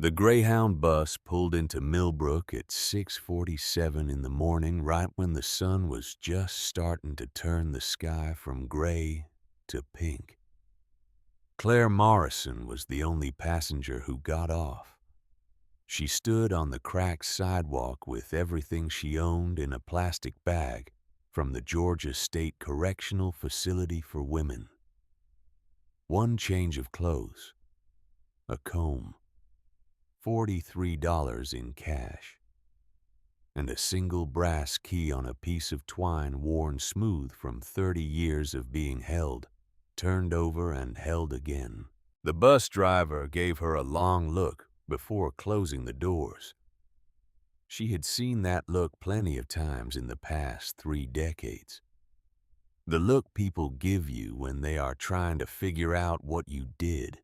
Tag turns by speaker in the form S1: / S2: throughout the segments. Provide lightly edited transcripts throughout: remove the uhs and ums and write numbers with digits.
S1: The Greyhound bus pulled into Millbrook at 6:47 in the morning, right when the sun was just starting to turn the sky from gray to pink. Claire Morrison was the only passenger who got off. She stood on the cracked sidewalk with everything she owned in a plastic bag from the Georgia State Correctional Facility for Women. One change of clothes, a comb, $43 in cash, and a single brass key on a piece of twine worn smooth from 30 years of being held, turned over and held again. The bus driver gave her a long look before closing the doors. She had seen that look plenty of times in the past 3 decades. The look people give you when they are trying to figure out what you did.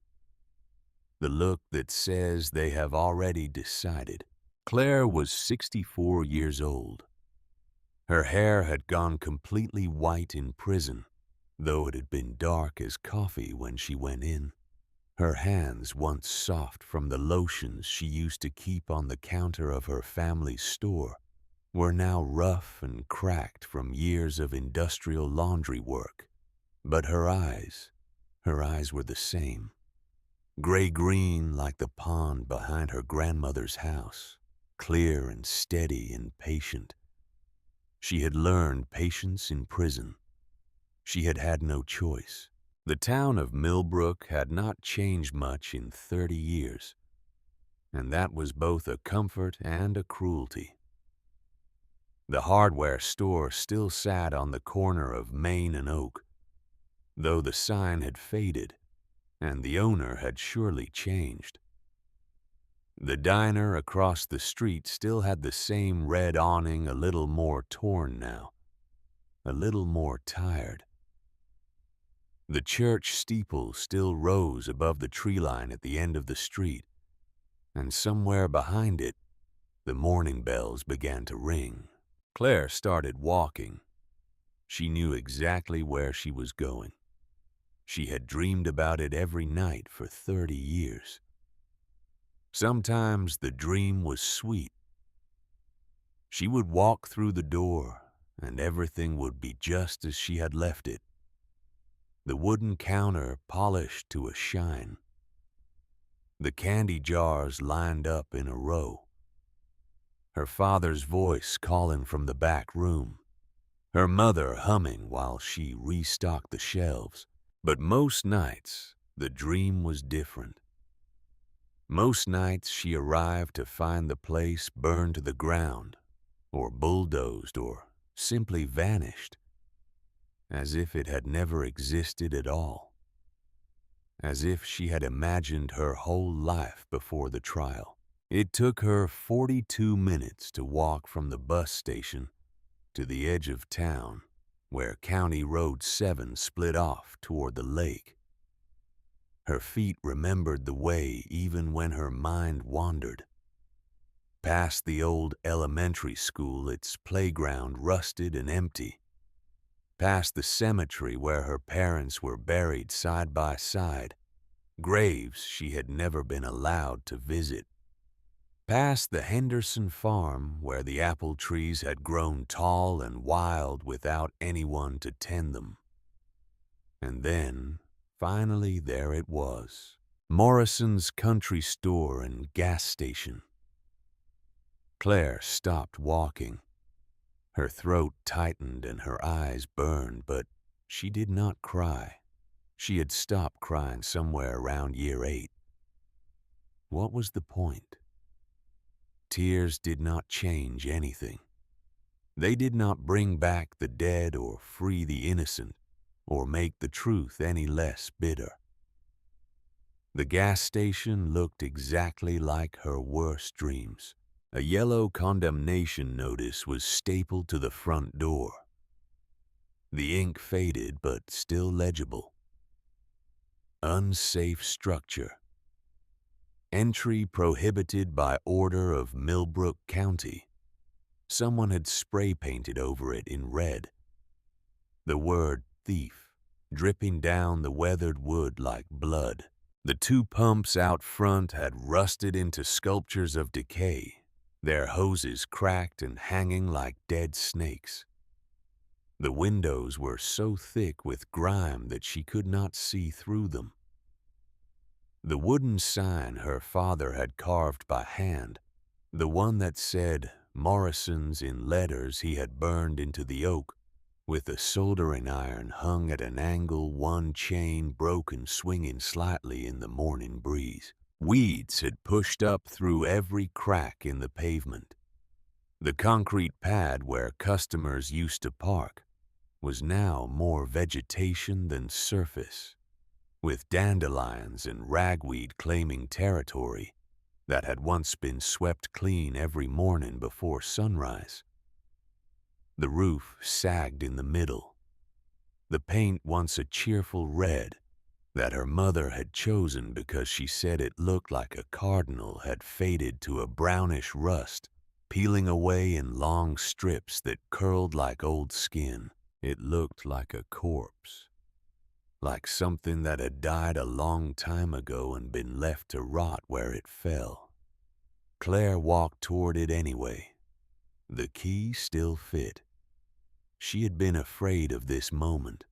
S1: The look that says they have already decided. Claire was 64 years old. Her hair had gone completely white in prison, though it had been dark as coffee when she went in. Her hands, once soft from the lotions she used to keep on the counter of her family's store, were now rough and cracked from years of industrial laundry work. But her eyes were the same. Gray-green like the pond behind her grandmother's house, clear and steady and patient. She had learned patience in prison. She had had no choice. The town of Millbrook had not changed much in 30 years, and that was both a comfort and a cruelty. The hardware store still sat on the corner of Main and Oak, though the sign had faded and the owner had surely changed. The diner across the street still had the same red awning, a little more torn now, a little more tired. The church steeple still rose above the tree line at the end of the street, and somewhere behind it, the morning bells began to ring. Claire started walking. She knew exactly where she was going. She had dreamed about it every night for 30 years. Sometimes the dream was sweet. She would walk through the door, and everything would be just as she had left it. The wooden counter polished to a shine. The candy jars lined up in a row. Her father's voice calling from the back room. Her mother humming while she restocked the shelves. But most nights, the dream was different. Most nights she arrived to find the place burned to the ground, or bulldozed, or simply vanished, as if it had never existed at all, as if she had imagined her whole life before the trial. It took her 42 minutes to walk from the bus station to the edge of town, where County Road 7 split off toward the lake. Her feet remembered the way even when her mind wandered. Past the old elementary school, its playground rusted and empty. Past the cemetery where her parents were buried side by side, graves she had never been allowed to visit. Past the Henderson farm where the apple trees had grown tall and wild without anyone to tend them. And then, finally, there it was, Morrison's country store and gas station. Claire stopped walking. Her throat tightened and her eyes burned, but she did not cry. She had stopped crying somewhere around year 8. What was the point? Tears did not change anything. They did not bring back the dead or free the innocent or make the truth any less bitter. The gas station looked exactly like her worst dreams. A yellow condemnation notice was stapled to the front door. The ink faded but still legible. Unsafe structure. Entry prohibited by order of Millbrook County. Someone had spray painted over it in red. The word thief dripping down the weathered wood like blood. The two pumps out front had rusted into sculptures of decay, their hoses cracked and hanging like dead snakes. The windows were so thick with grime that she could not see through them. The wooden sign her father had carved by hand, the one that said Morrison's in letters he had burned into the oak, with a soldering iron hung at an angle, one chain broken swinging slightly in the morning breeze. Weeds had pushed up through every crack in the pavement. The concrete pad where customers used to park was now more vegetation than surface, with dandelions and ragweed claiming territory that had once been swept clean every morning before sunrise. The roof sagged in the middle, the paint once a cheerful red that her mother had chosen because she said it looked like a cardinal had faded to a brownish rust, peeling away in long strips that curled like old skin. It looked like a corpse, like something that had died a long time ago and been left to rot where it fell. Claire walked toward it anyway. The key still fit. She had been afraid of this moment.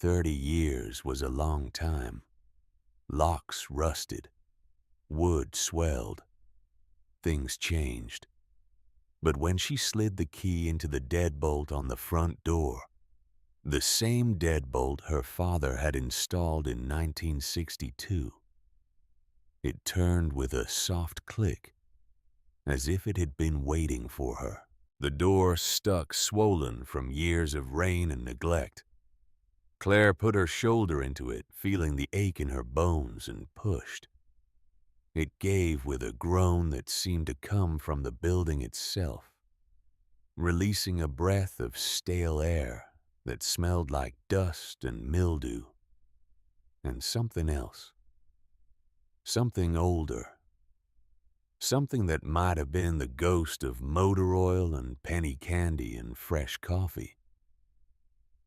S1: 30 years was a long time. Locks rusted. Wood swelled. Things changed. But when she slid the key into the deadbolt on the front door, the same deadbolt her father had installed in 1962, it turned with a soft click, as if it had been waiting for her. The door stuck swollen from years of rain and neglect. Claire put her shoulder into it, feeling the ache in her bones, and pushed. It gave with a groan that seemed to come from the building itself, releasing a breath of stale air that smelled like dust and mildew, and something else. Something older. Something that might have been the ghost of motor oil and penny candy and fresh coffee.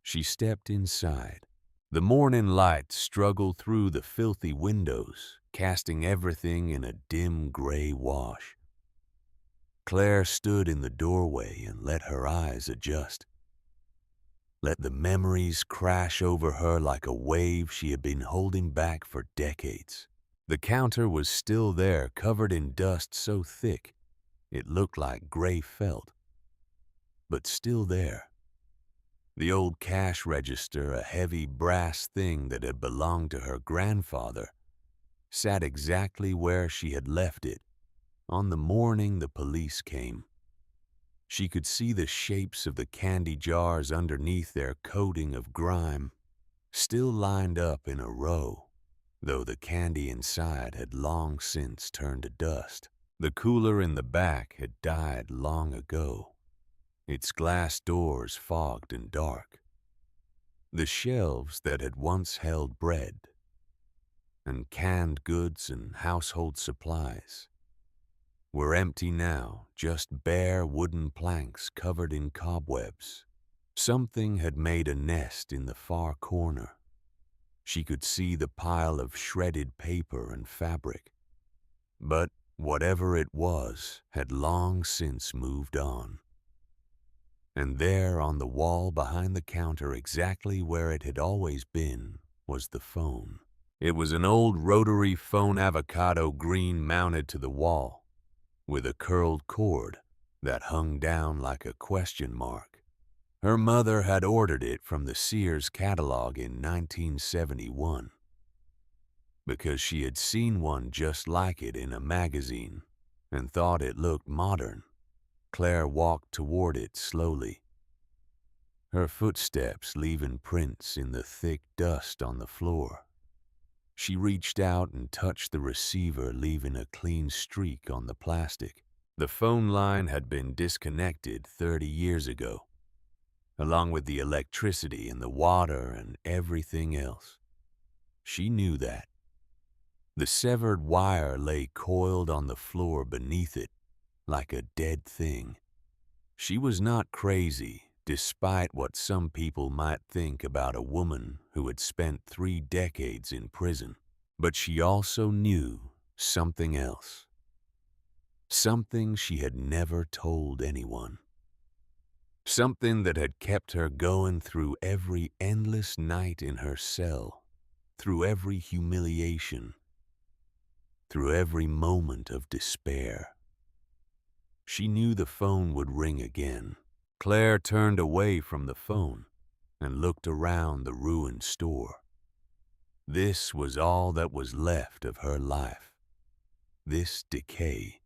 S1: She stepped inside. The morning light struggled through the filthy windows, casting everything in a dim gray wash. Claire stood in the doorway and let her eyes adjust. Let the memories crash over her like a wave she had been holding back for decades. The counter was still there, covered in dust so thick it looked like gray felt, but still there. The old cash register, a heavy brass thing that had belonged to her grandfather, sat exactly where she had left it on the morning the police came. She could see the shapes of the candy jars underneath their coating of grime, still lined up in a row, though the candy inside had long since turned to dust. The cooler in the back had died long ago, its glass doors fogged and dark. The shelves that had once held bread and canned goods and household supplies were empty now, just bare wooden planks covered in cobwebs. Something had made a nest in the far corner. She could see the pile of shredded paper and fabric. But whatever it was had long since moved on. And there on the wall behind the counter, exactly where it had always been, was the phone. It was an old rotary phone, avocado green, mounted to the wall, with a curled cord that hung down like a question mark. Her mother had ordered it from the Sears catalog in 1971, because she had seen one just like it in a magazine and thought it looked modern. Claire walked toward it slowly, her footsteps leaving prints in the thick dust on the floor. She reached out and touched the receiver, leaving a clean streak on the plastic. The phone line had been disconnected 30 years ago, along with the electricity and the water and everything else. She knew that. The severed wire lay coiled on the floor beneath it, like a dead thing. She was not crazy, despite what some people might think about a woman who had spent 3 decades in prison. But she also knew something else, something she had never told anyone, something that had kept her going through every endless night in her cell, through every humiliation, through every moment of despair. She knew the phone would ring again. Claire turned away from the phone and looked around the ruined store. This was all that was left of her life. This decay,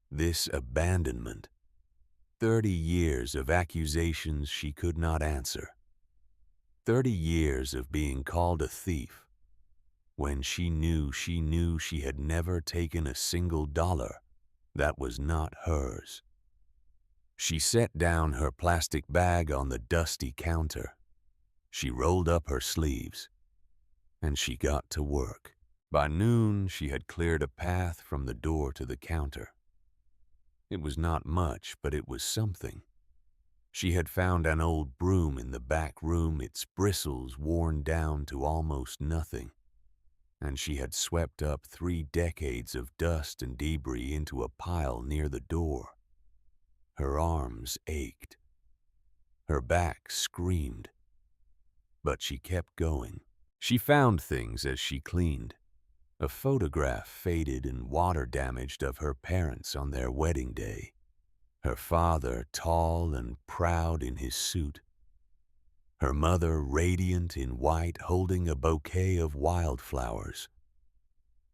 S1: this abandonment, 30 years of accusations she could not answer, 30 years of being called a thief, when she knew she had never taken a single dollar that was not hers. She set down her plastic bag on the dusty counter. She rolled up her sleeves, and she got to work. By noon, she had cleared a path from the door to the counter. It was not much, but it was something. She had found an old broom in the back room, its bristles worn down to almost nothing, and she had swept up 3 decades of dust and debris into a pile near the door. Her arms ached. Her back screamed. But she kept going. She found things as she cleaned. A photograph faded and water-damaged of her parents on their wedding day. Her father tall and proud in his suit. Her mother radiant in white holding a bouquet of wildflowers.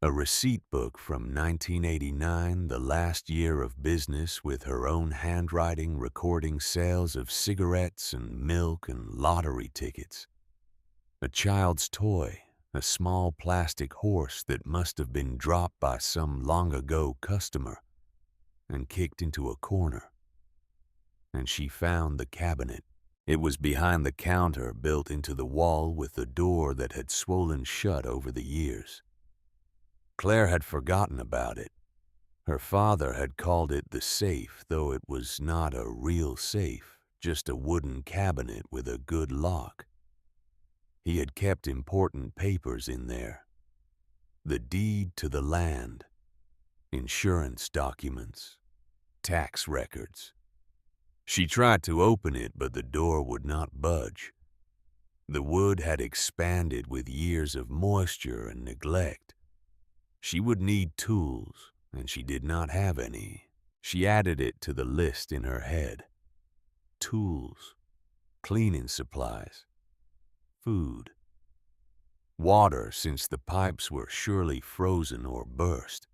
S1: A receipt book from 1989, the last year of business, with her own handwriting recording sales of cigarettes and milk and lottery tickets. A child's toy, a small plastic horse that must have been dropped by some long-ago customer and kicked into a corner. And she found the cabinet. It was behind the counter, built into the wall with the door that had swollen shut over the years. Claire had forgotten about it. Her father had called it the safe, though it was not a real safe, just a wooden cabinet with a good lock. He had kept important papers in there. The deed to the land, insurance documents, tax records. She tried to open it, but the door would not budge. The wood had expanded with years of moisture and neglect. She would need tools, and she did not have any. She added it to the list in her head. Tools, cleaning supplies, food, water since the pipes were surely frozen or burst.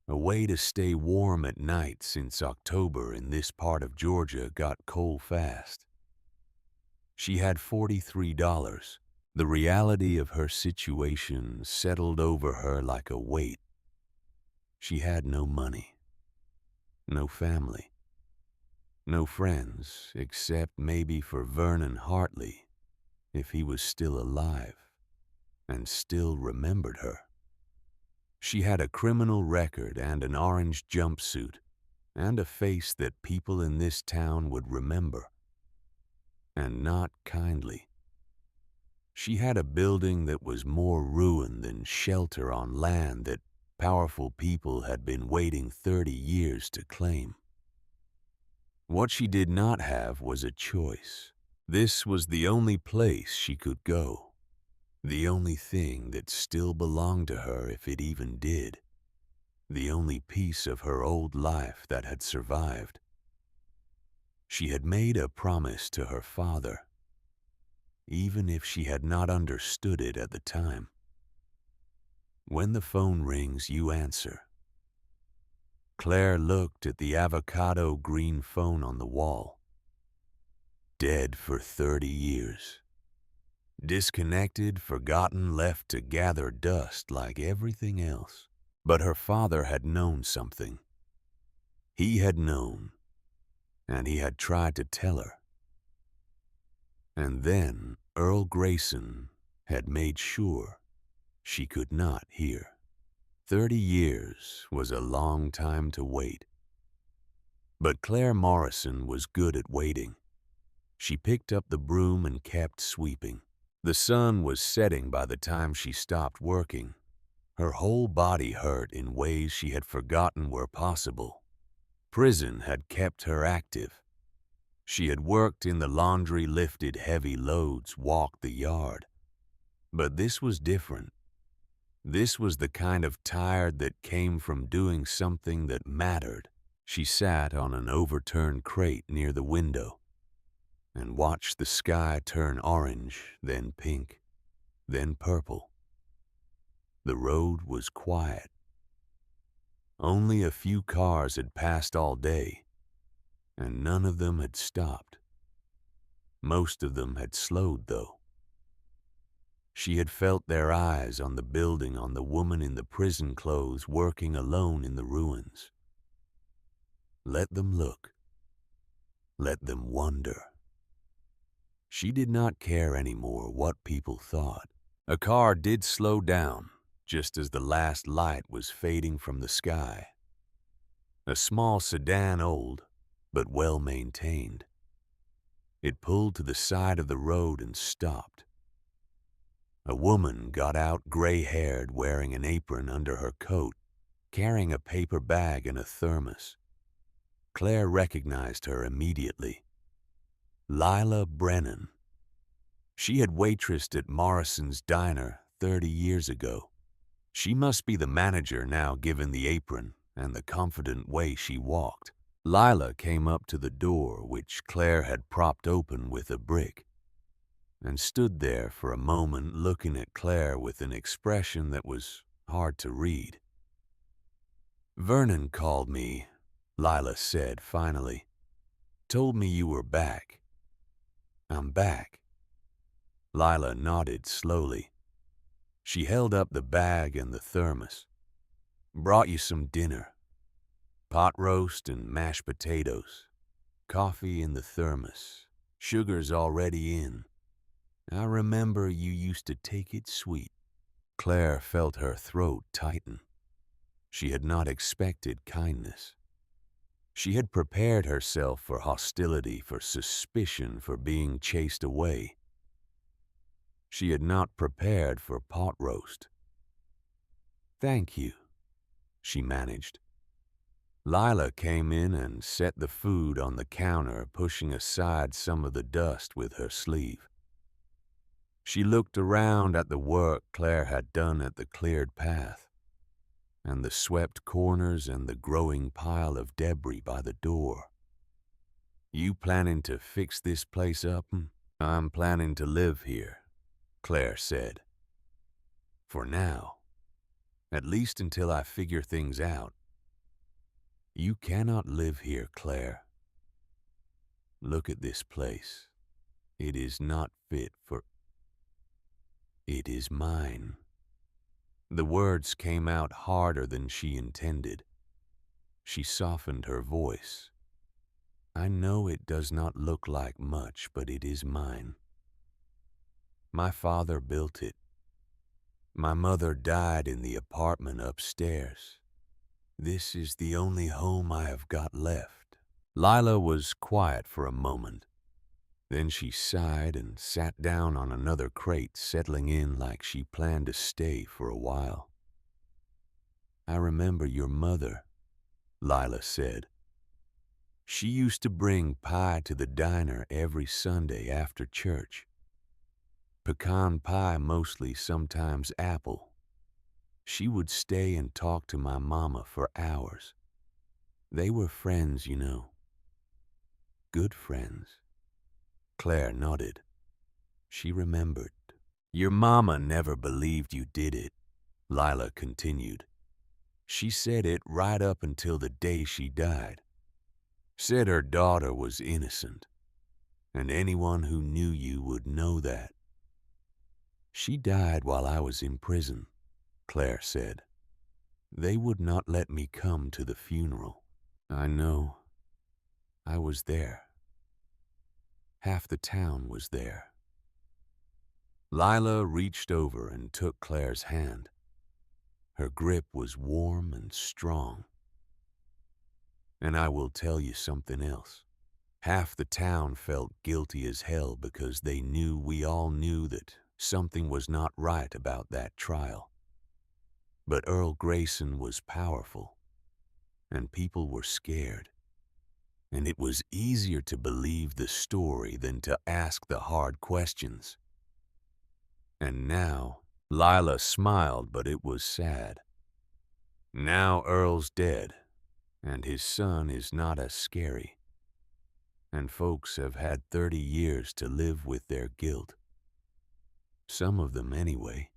S1: A way to stay warm at night since October in this part of Georgia got cold fast. She had $43. The reality of her situation settled over her like a weight. She had no money, no family, no friends except maybe for Vernon Hartley, if he was still alive and still remembered her. She had a criminal record and an orange jumpsuit and a face that people in this town would remember, and not kindly. She had a building that was more ruin than shelter on land that powerful people had been waiting 30 years to claim. What she did not have was a choice. This was the only place she could go, the only thing that still belonged to her if it even did, the only piece of her old life that had survived. She had made a promise to her father, even if she had not understood it at the time. When the phone rings, you answer. Claire looked at the avocado green phone on the wall. Dead for 30 years. Disconnected, forgotten, left to gather dust like everything else. But her father had known something. He had known, and he had tried to tell her. And then Earl Grayson had made sure she could not hear. 30 years was a long time to wait. But Claire Morrison was good at waiting. She picked up the broom and kept sweeping. The sun was setting by the time she stopped working. Her whole body hurt in ways she had forgotten were possible. Prison had kept her active. She had worked in the laundry, lifted heavy loads, walked the yard. But this was different. This was the kind of tired that came from doing something that mattered. She sat on an overturned crate near the window and watched the sky turn orange, then pink, then purple. The road was quiet. Only a few cars had passed all day, and none of them had stopped. Most of them had slowed, though. She had felt their eyes on the building, on the woman in the prison clothes working alone in the ruins. Let them look. Let them wonder. She did not care anymore what people thought. A car did slow down, just as the last light was fading from the sky. A small sedan, old, but well-maintained. It pulled to the side of the road and stopped. A woman got out, gray-haired, wearing an apron under her coat, carrying a paper bag and a thermos. Claire recognized her immediately. Lila Brennan. She had waitressed at Morrison's Diner 30 years ago. She must be the manager now, given the apron and the confident way she walked. Lila came up to the door, which Claire had propped open with a brick, and stood there for a moment looking at Claire with an expression that was hard to read. "Vernon called me," Lila said finally. "Told me you were back." "I'm back." Lila nodded slowly. She held up the bag and the thermos. "Brought you some dinner. Pot roast and mashed potatoes. Coffee in the thermos. Sugar's already in. I remember you used to take it sweet." Claire felt her throat tighten. She had not expected kindness. She had prepared herself for hostility, for suspicion, for being chased away. She had not prepared for pot roast. "Thank you," she managed. Lila came in and set the food on the counter, pushing aside some of the dust with her sleeve. She looked around at the work Claire had done at the cleared path, and the swept corners and the growing pile of debris by the door. "You planning to fix this place up?" "I'm planning to live here," Claire said. "For now. At least until I figure things out." "You cannot live here, Claire. Look at this place. It is not fit for... It is mine." The words came out harder than she intended. She softened her voice. "I know it does not look like much, but it is mine. My father built it. My mother died in the apartment upstairs. This is the only home I have got left." Lila was quiet for a moment. Then she sighed and sat down on another crate, settling in like she planned to stay for a while. "I remember your mother," Lila said. "She used to bring pie to the diner every Sunday after church. Pecan pie mostly, sometimes apple. She would stay and talk to my mama for hours. They were friends, you know. Good friends." Claire nodded. She remembered. "Your mama never believed you did it," Lila continued. "She said it right up until the day she died. Said her daughter was innocent, and anyone who knew you would know that." "She died while I was in prison," Claire said. "They would not let me come to the funeral." "I know. I was there. Half the town was there." Lila reached over and took Claire's hand. Her grip was warm and strong. "And I will tell you something else. Half the town felt guilty as hell because they knew we all knew that something was not right about that trial. But Earl Grayson was powerful, and people were scared. And it was easier to believe the story than to ask the hard questions. And now, Lila smiled, but it was sad. Now Earl's dead, and his son is not as scary. And folks have had 30 years to live with their guilt. Some of them anyway.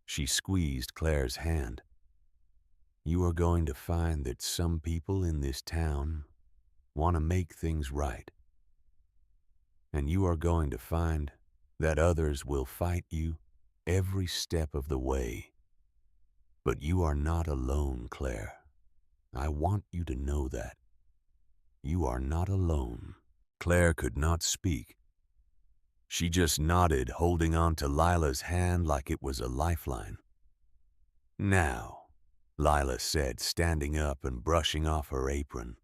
S1: She squeezed Claire's hand. You are going to find that some people in this town want to make things right. And you are going to find that others will fight you every step of the way. But you are not alone, Claire. I want you to know that. You are not alone. Claire could not speak. She just nodded, holding on to Lila's hand like it was a lifeline. Now, Lila said, standing up and brushing off her apron.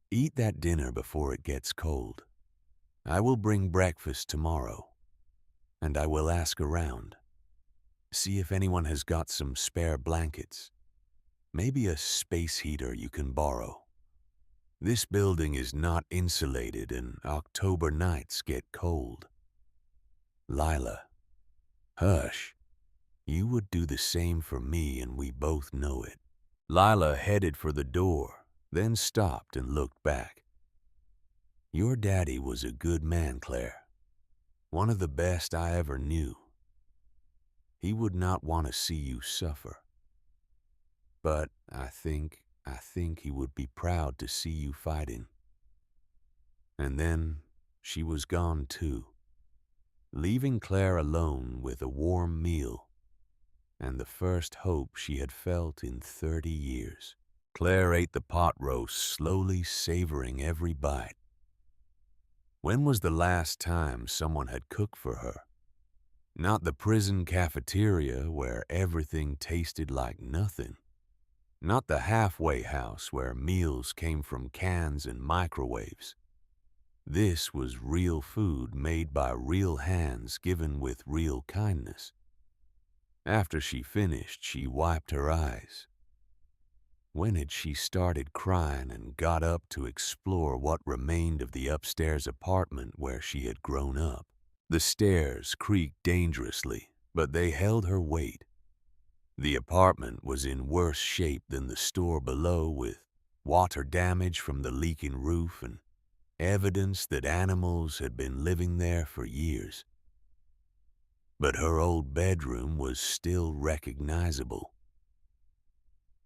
S1: Eat that dinner before it gets cold. I will bring breakfast tomorrow, and I will ask around. See if anyone has got some spare blankets. Maybe a space heater you can borrow. This building is not insulated and October nights get cold. Lila, hush. You would do the same for me and we both know it. Lila headed for the door, then stopped and looked back. Your daddy was a good man, Claire. One of the best I ever knew. He would not want to see you suffer. But I think he would be proud to see you fighting. And then she was gone too, leaving Claire alone with a warm meal and the first hope she had felt in 30 years. Claire ate the pot roast, slowly savoring every bite. When was the last time someone had cooked for her? Not the prison cafeteria where everything tasted like nothing. Not the halfway house where meals came from cans and microwaves. This was real food made by real hands, given with real kindness. After she finished, she wiped her eyes. When had she started crying and got up to explore what remained of the upstairs apartment where she had grown up? The stairs creaked dangerously, but they held her weight. The apartment was in worse shape than the store below, with water damage from the leaking roof and evidence that animals had been living there for years. But her old bedroom was still recognizable.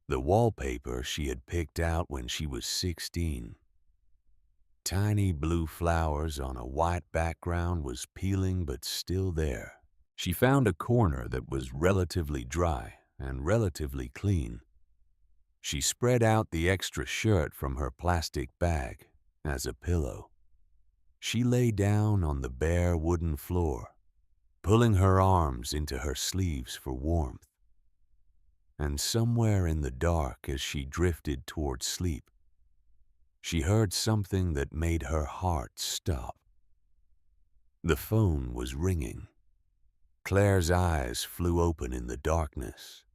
S1: The wallpaper she had picked out when she was 16. Tiny blue flowers on a white background was peeling but still there. She found a corner that was relatively dry and relatively clean. She spread out the extra shirt from her plastic bag as a pillow. She lay down on the bare wooden floor, pulling her arms into her sleeves for warmth. And somewhere in the dark, as she drifted toward sleep, she heard something that made her heart stop. The phone was ringing. Claire's eyes flew open in the darkness.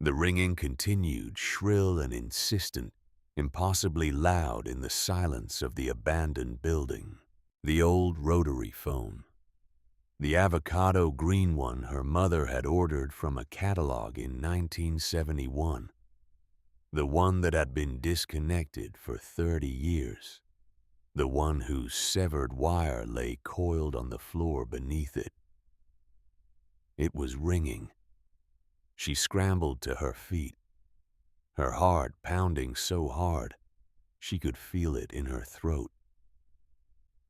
S1: The ringing continued, shrill and insistent, impossibly loud in the silence of the abandoned building. The old rotary phone. The avocado green one her mother had ordered from a catalog in 1971. The one that had been disconnected for 30 years. The one whose severed wire lay coiled on the floor beneath it. It was ringing. She scrambled to her feet, her heart pounding so hard she could feel it in her throat.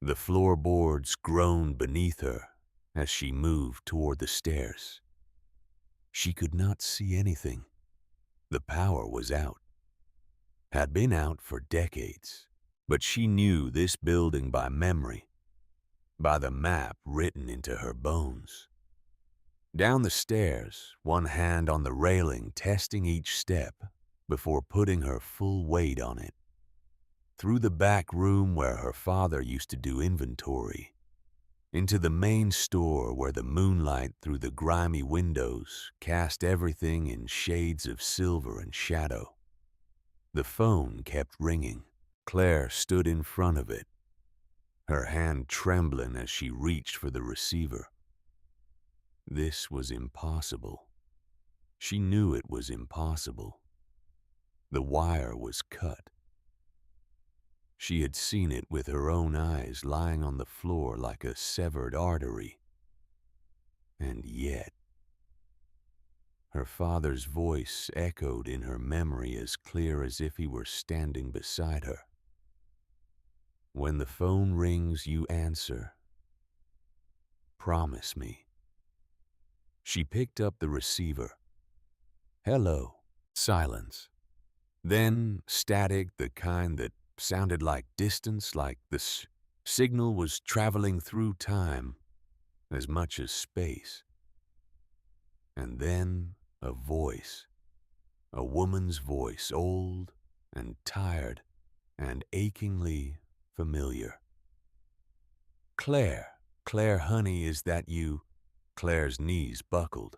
S1: The floorboards groaned beneath her as she moved toward the stairs. She could not see anything. The power was out. Had been out for decades, but she knew this building by memory, by the map written into her bones. Down the stairs, one hand on the railing, testing each step before putting her full weight on it. Through the back room where her father used to do inventory. into the main store where the moonlight through the grimy windows cast everything in shades of silver and shadow. The phone kept ringing. Claire stood in front of it, her hand trembling as she reached for the receiver. This was impossible. She knew it was impossible. The wire was cut. She had seen it with her own eyes lying on the floor like a severed artery. And yet, her father's voice echoed in her memory as clear as if he were standing beside her. When the phone rings, you answer. Promise me. She picked up the receiver. Hello. Silence. Then static, the kind that sounded like distance, like the signal was traveling through time as much as space. And then a voice, a woman's voice, old and tired and achingly familiar. Claire, Claire, honey, is that you? Claire's knees buckled.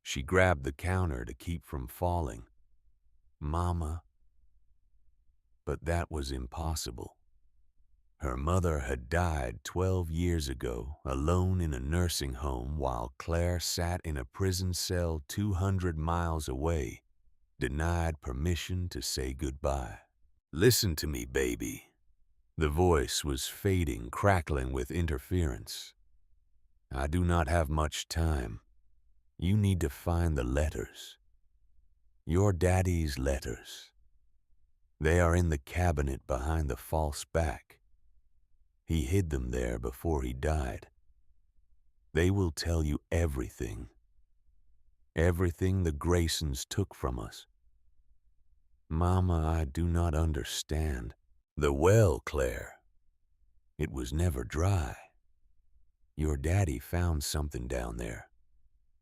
S1: She grabbed the counter to keep from falling. Mama. But that was impossible. Her mother had died 12 years ago, alone in a nursing home, while Claire sat in a prison cell 200 miles away, denied permission to say goodbye. Listen to me, baby. The voice was fading, crackling with interference. I do not have much time. You need to find the letters. Your daddy's letters. They are in the cabinet behind the false back. He hid them there before he died. They will tell you everything. Everything the Graysons took from us. Mama, I do not understand. The well, Claire. It was never dry. Your daddy found something down there.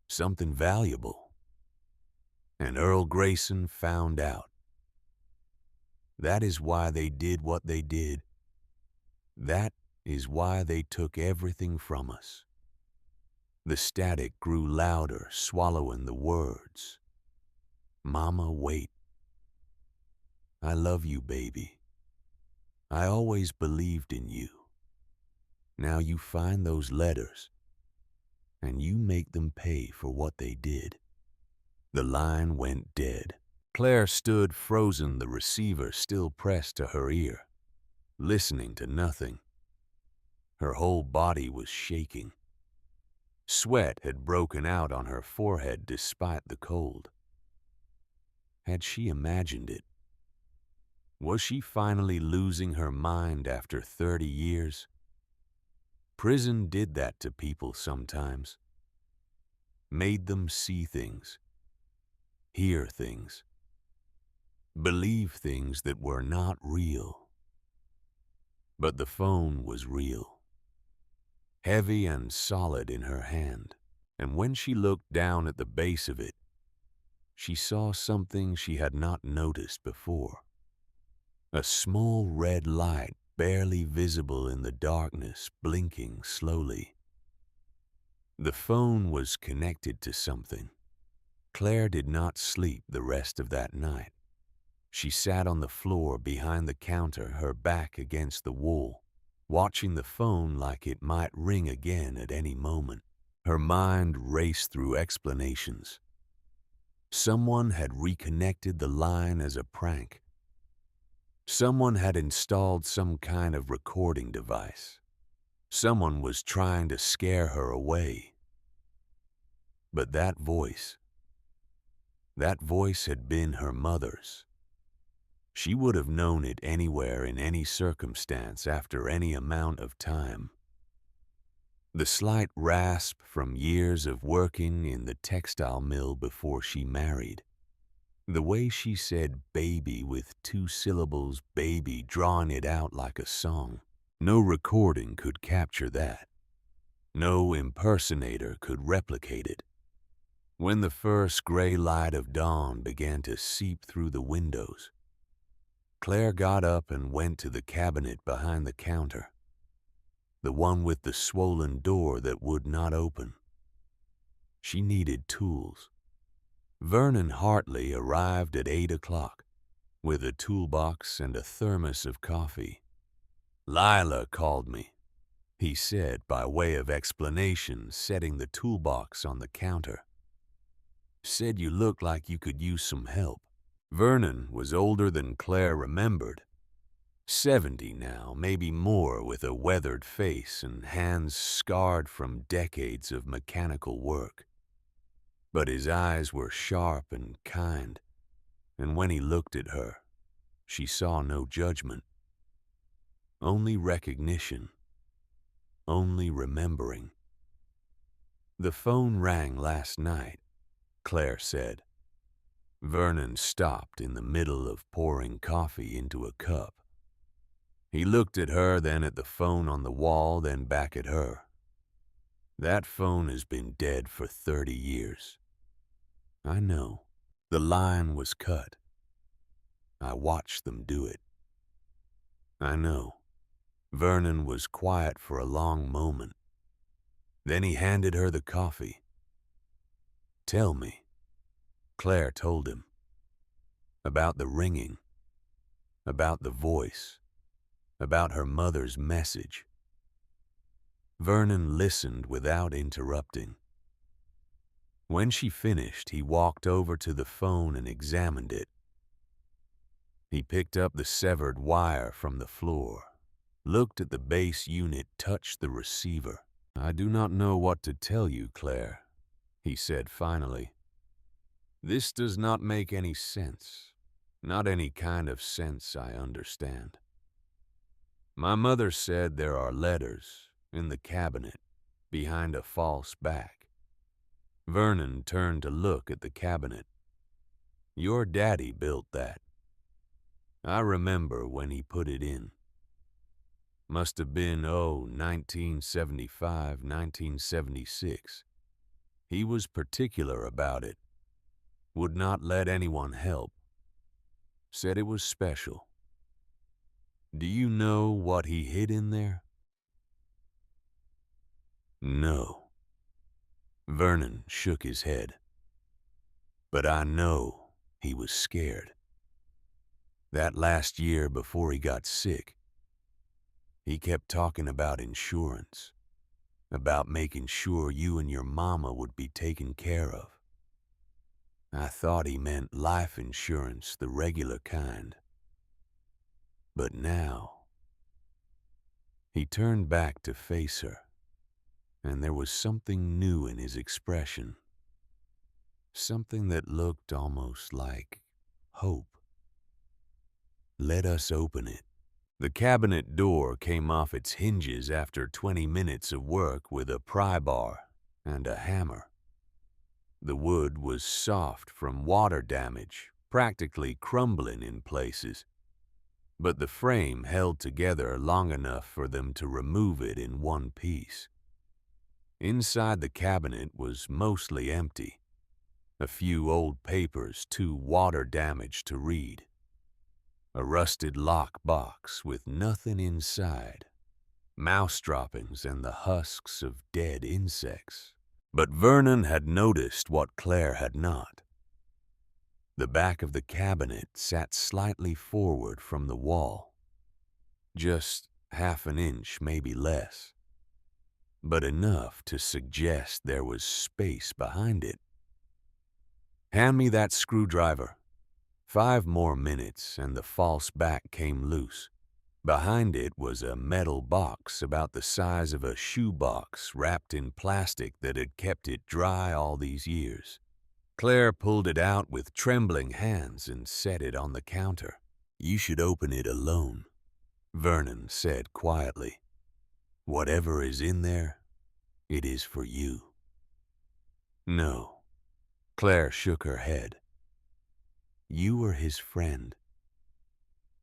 S1: Something valuable. And Earl Grayson found out. That is why they did what they did. That is why they took everything from us. The static grew louder, swallowing the words. Mama, wait. I love you, baby. I always believed in you. Now you find those letters, and you make them pay for what they did. The line went dead. Claire stood frozen, the receiver still pressed to her ear, listening to nothing. Her whole body was shaking. Sweat had broken out on her forehead despite the cold. Had she imagined it? Was she finally losing her mind after 30 years? Prison did that to people sometimes. Made them see things, hear things, believe things that were not real. But the phone was real, heavy and solid in her hand, and when she looked down at the base of it, she saw something she had not noticed before. A small red light, barely visible in the darkness, blinking slowly. The phone was connected to something. Claire did not sleep the rest of that night. She sat on the floor behind the counter, her back against the wall, watching the phone like it might ring again at any moment. Her mind raced through explanations. Someone had reconnected the line as a prank. Someone had installed some kind of recording device. Someone was trying to scare her away. But that voice had been her mother's. She would have known it anywhere in any circumstance after any amount of time. The slight rasp from years of working in the textile mill before she married. The way she said baby with 2 syllables, baby, drawing it out like a song. No recording could capture that. No impersonator could replicate it. When the first gray light of dawn began to seep through the windows, Claire got up and went to the cabinet behind the counter. the one with the swollen door that would not open. She needed tools. Vernon Hartley arrived at 8 o'clock with a toolbox and a thermos of coffee. "Lila called me," he said by way of explanation, setting the toolbox on the counter. "Said you looked like you could use some help." Vernon was older than Claire remembered. 70 now, maybe more, with a weathered face and hands scarred from decades of mechanical work. But his eyes were sharp and kind, and when he looked at her, she saw no judgment. Only recognition. Only remembering. "The phone rang last night," Claire said. Vernon stopped in the middle of pouring coffee into a cup. He looked at her, then at the phone on the wall, then back at her. "That phone has been dead for 30 years. I know. The line was cut. I watched them do it. I know." Vernon was quiet for a long moment. Then he handed her the coffee. "Tell me," Claire told him, "about the ringing, about the voice, about her mother's message." Vernon listened without interrupting. When she finished, he walked over to the phone and examined it. He picked up the severed wire from the floor, looked at the base unit, touched the receiver. "I do not know what to tell you, Claire," he said finally. "This does not make any sense. Not any kind of sense I understand. My mother said there are letters in the cabinet behind a false back." Vernon turned to look at the cabinet. "Your daddy built that. I remember when he put it in. Must have been, 1975, 1976. He was particular about it. Would not let anyone help. Said it was special. Do you know what he hid in there?" "No." Vernon shook his head. "But I know he was scared. That last year before he got sick, he kept talking about insurance, about making sure you and your mama would be taken care of. I thought he meant life insurance, the regular kind. But now..." He turned back to face her, and there was something new in his expression. Something that looked almost like hope. "Let us open it." The cabinet door came off its hinges after 20 minutes of work with a pry bar and a hammer. The wood was soft from water damage, practically crumbling in places, but the frame held together long enough for them to remove it in one piece. Inside the cabinet was mostly empty. A few old papers too water damaged to read. A rusted lock box with nothing inside. Mouse droppings and the husks of dead insects. But Vernon had noticed what Claire had not. The back of the cabinet sat slightly forward from the wall. Just half an inch, maybe less. But enough to suggest there was space behind it. "Hand me that screwdriver." 5 more minutes and the false back came loose. Behind it was a metal box about the size of a shoebox wrapped in plastic that had kept it dry all these years. Claire pulled it out with trembling hands and set it on the counter. "You should open it alone," Vernon said quietly. "Whatever is in there, it is for you." "No." Claire shook her head. "You were his friend.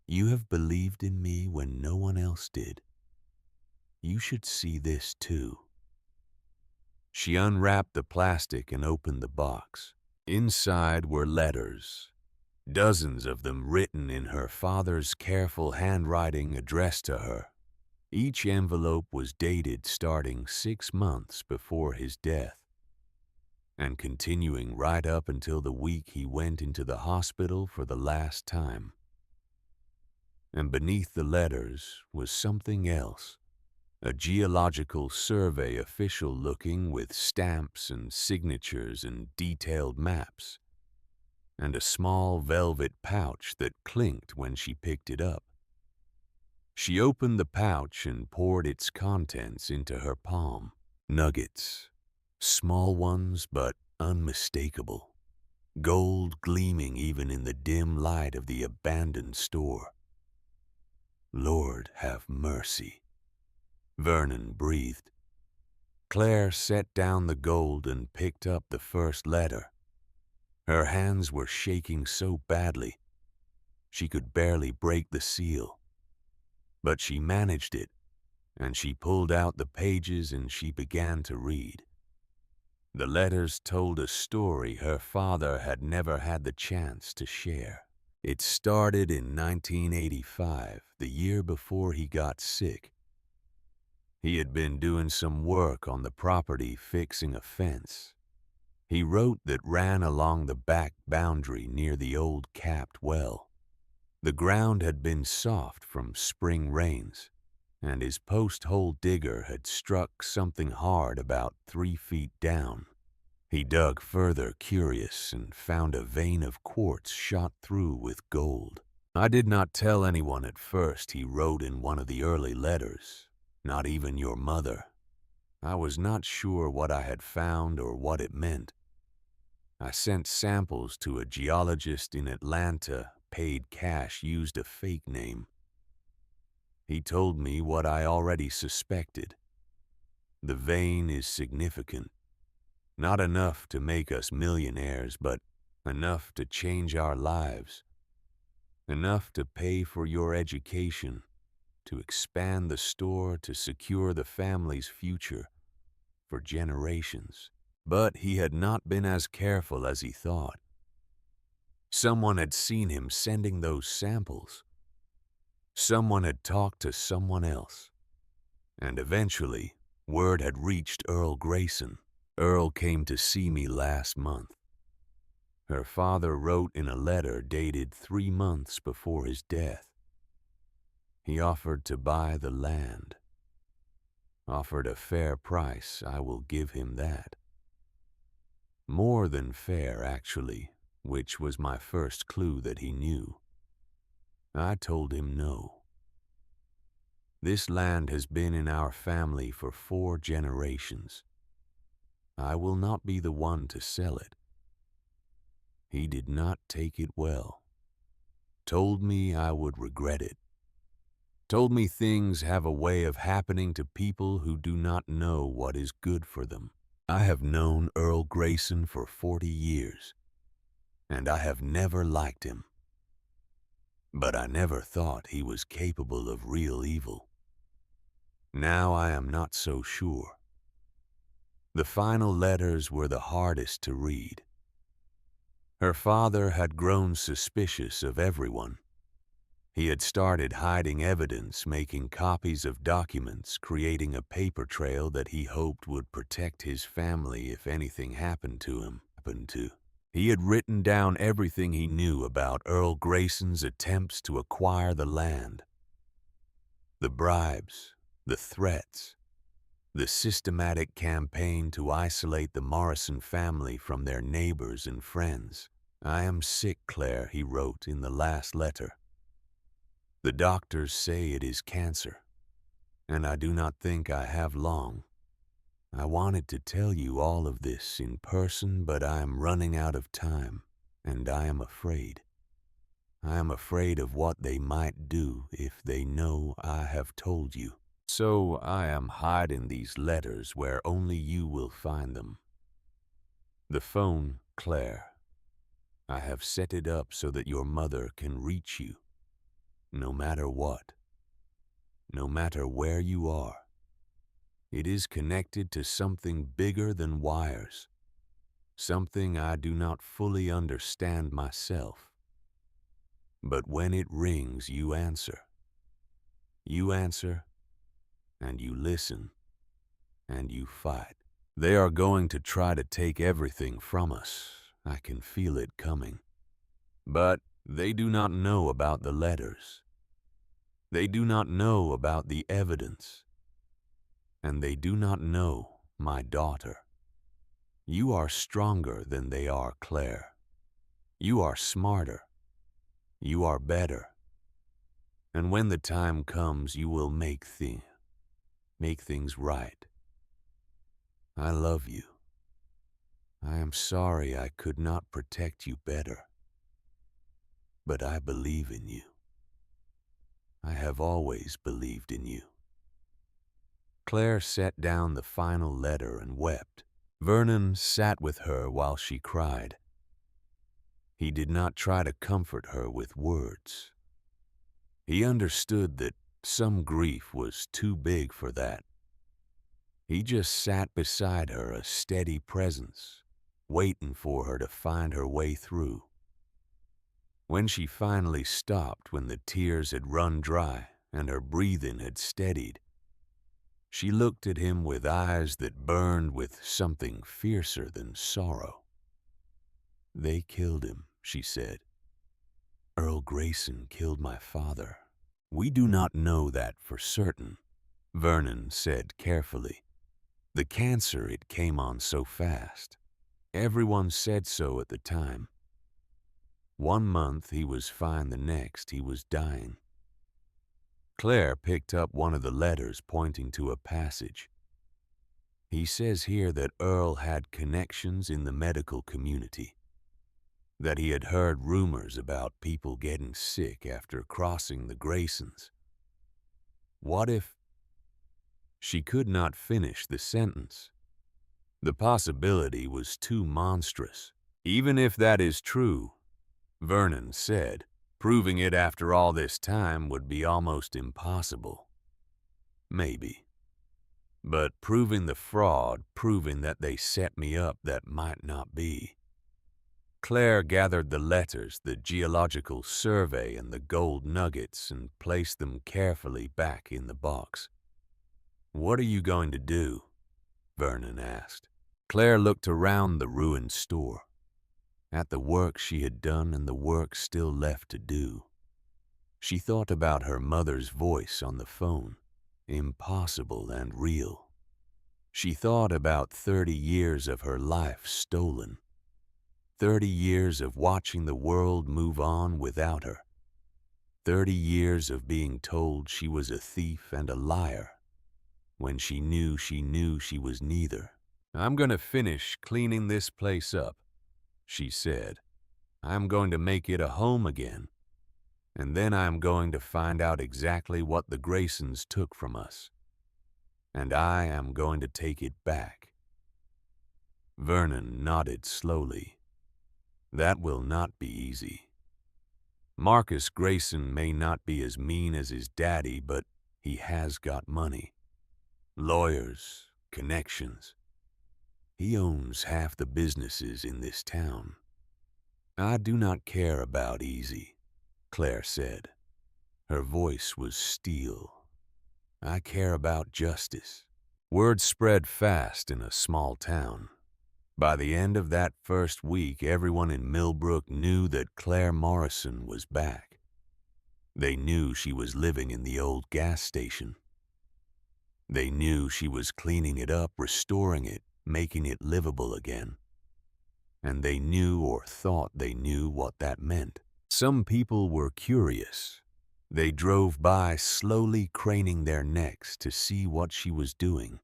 S1: You have believed in me when no one else did. You should see this too." She unwrapped the plastic and opened the box. Inside were letters, dozens of them written in her father's careful handwriting addressed to her. Each envelope was dated starting 6 months before his death and continuing right up until the week he went into the hospital for the last time. And beneath the letters was something else, a geological survey official looking with stamps and signatures and detailed maps, and a small velvet pouch that clinked when she picked it up. She opened the pouch and poured its contents into her palm. Nuggets, small ones but unmistakable, gold gleaming even in the dim light of the abandoned store. Lord have mercy, Vernon breathed. Claire set down the gold and picked up the first letter. Her hands were shaking so badly, she could barely break the seal. But she managed it, and she pulled out the pages and she began to read. The letters told a story her father had never had the chance to share. It started in 1985, the year before he got sick. He had been doing some work on the property fixing a fence. He wrote that ran along the back boundary near the old capped well. The ground had been soft from spring rains, and his post-hole digger had struck something hard about 3 feet down. He dug further, curious, and found a vein of quartz shot through with gold. I did not tell anyone at first, he wrote in one of the early letters, not even your mother. I was not sure what I had found or what it meant. I sent samples to a geologist in Atlanta, paid cash, used a fake name. He told me what I already suspected. The vein is significant. Not enough to make us millionaires, but enough to change our lives. Enough to pay for your education, to expand the store, to secure the family's future for generations. But he had not been as careful as he thought. Someone had seen him sending those samples. Someone had talked to someone else. And eventually, word had reached Earl Grayson. Earl came to see me last month. Her father wrote in a letter dated 3 months before his death. He offered to buy the land. Offered a fair price, I will give him that. More than fair, actually, which was my first clue that he knew. I told him no. This land has been in our family for 4 generations. I will not be the one to sell it. He did not take it well. Told me I would regret it. Told me things have a way of happening to people who do not know what is good for them. I have known Earl Grayson for 40 years, and I have never liked him. But I never thought he was capable of real evil. Now I am not so sure. The final letters were the hardest to read. Her father had grown suspicious of everyone. He had started hiding evidence, making copies of documents, creating a paper trail that he hoped would protect his family if anything happened to him. He had written down everything he knew about Earl Grayson's attempts to acquire the land. The bribes, the threats, the systematic campaign to isolate the Morrison family from their neighbors and friends. I am sick, Claire, he wrote in the last letter. The doctors say it is cancer, and I do not think I have long. I wanted to tell you all of this in person, but I am running out of time, and I am afraid. I am afraid of what they might do if they know I have told you. So I am hiding these letters where only you will find them. The phone, Claire. I have set it up so that your mother can reach you. No matter what, no matter where you are, it is connected to something bigger than wires, something I do not fully understand myself. But when it rings, you answer. You answer, and you listen, and you fight. They are going to try to take everything from us. I can feel it coming. But they do not know about the letters. They do not know about the evidence. And they do not know my daughter. You are stronger than they are, Claire. You are smarter. You are better. And when the time comes, you will make things right. I love you. I am sorry I could not protect you better. But I believe in you. I have always believed in you. Claire set down the final letter and wept. Vernon sat with her while she cried. He did not try to comfort her with words. He understood that some grief was too big for that. He just sat beside her, a steady presence, waiting for her to find her way through. When she finally stopped, when the tears had run dry and her breathing had steadied, she looked at him with eyes that burned with something fiercer than sorrow. "They killed him," she said. "Earl Grayson killed my father." "We do not know that for certain," Vernon said carefully. "The cancer, it came on so fast. Everyone said so at the time. 1 month he was fine, the next he was dying." Claire picked up one of the letters pointing to a passage. "He says here that Earl had connections in the medical community, that he had heard rumors about people getting sick after crossing the Graysons. What if—" She could not finish the sentence. The possibility was too monstrous. "Even if that is true," Vernon said, "proving it after all this time would be almost impossible. Maybe. But proving the fraud, proving that they set me up, that might not be." Claire gathered the letters, the geological survey, and the gold nuggets and placed them carefully back in the box. "What are you going to do?" Vernon asked. Claire looked around the ruined store, at the work she had done and the work still left to do. She thought about her mother's voice on the phone, impossible and real. She thought about 30 years of her life stolen, 30 years of watching the world move on without her, 30 years of being told she was a thief and a liar, when she knew she was neither. "I'm going to finish cleaning this place up," she said. "I'm going to make it a home again. And then I'm going to find out exactly what the Graysons took from us. And I am going to take it back." Vernon nodded slowly. "That will not be easy. Marcus Grayson may not be as mean as his daddy, but he has got money. Lawyers, connections. He owns half the businesses in this town." "I do not care about easy," Claire said. Her voice was steel. "I care about justice." Word spread fast in a small town. By the end of that first week, everyone in Millbrook knew that Claire Morrison was back. They knew she was living in the old gas station. They knew she was cleaning it up, restoring it, making it livable again. And they knew or thought they knew what that meant. Some people were curious. They drove by, slowly craning their necks to see what she was doing,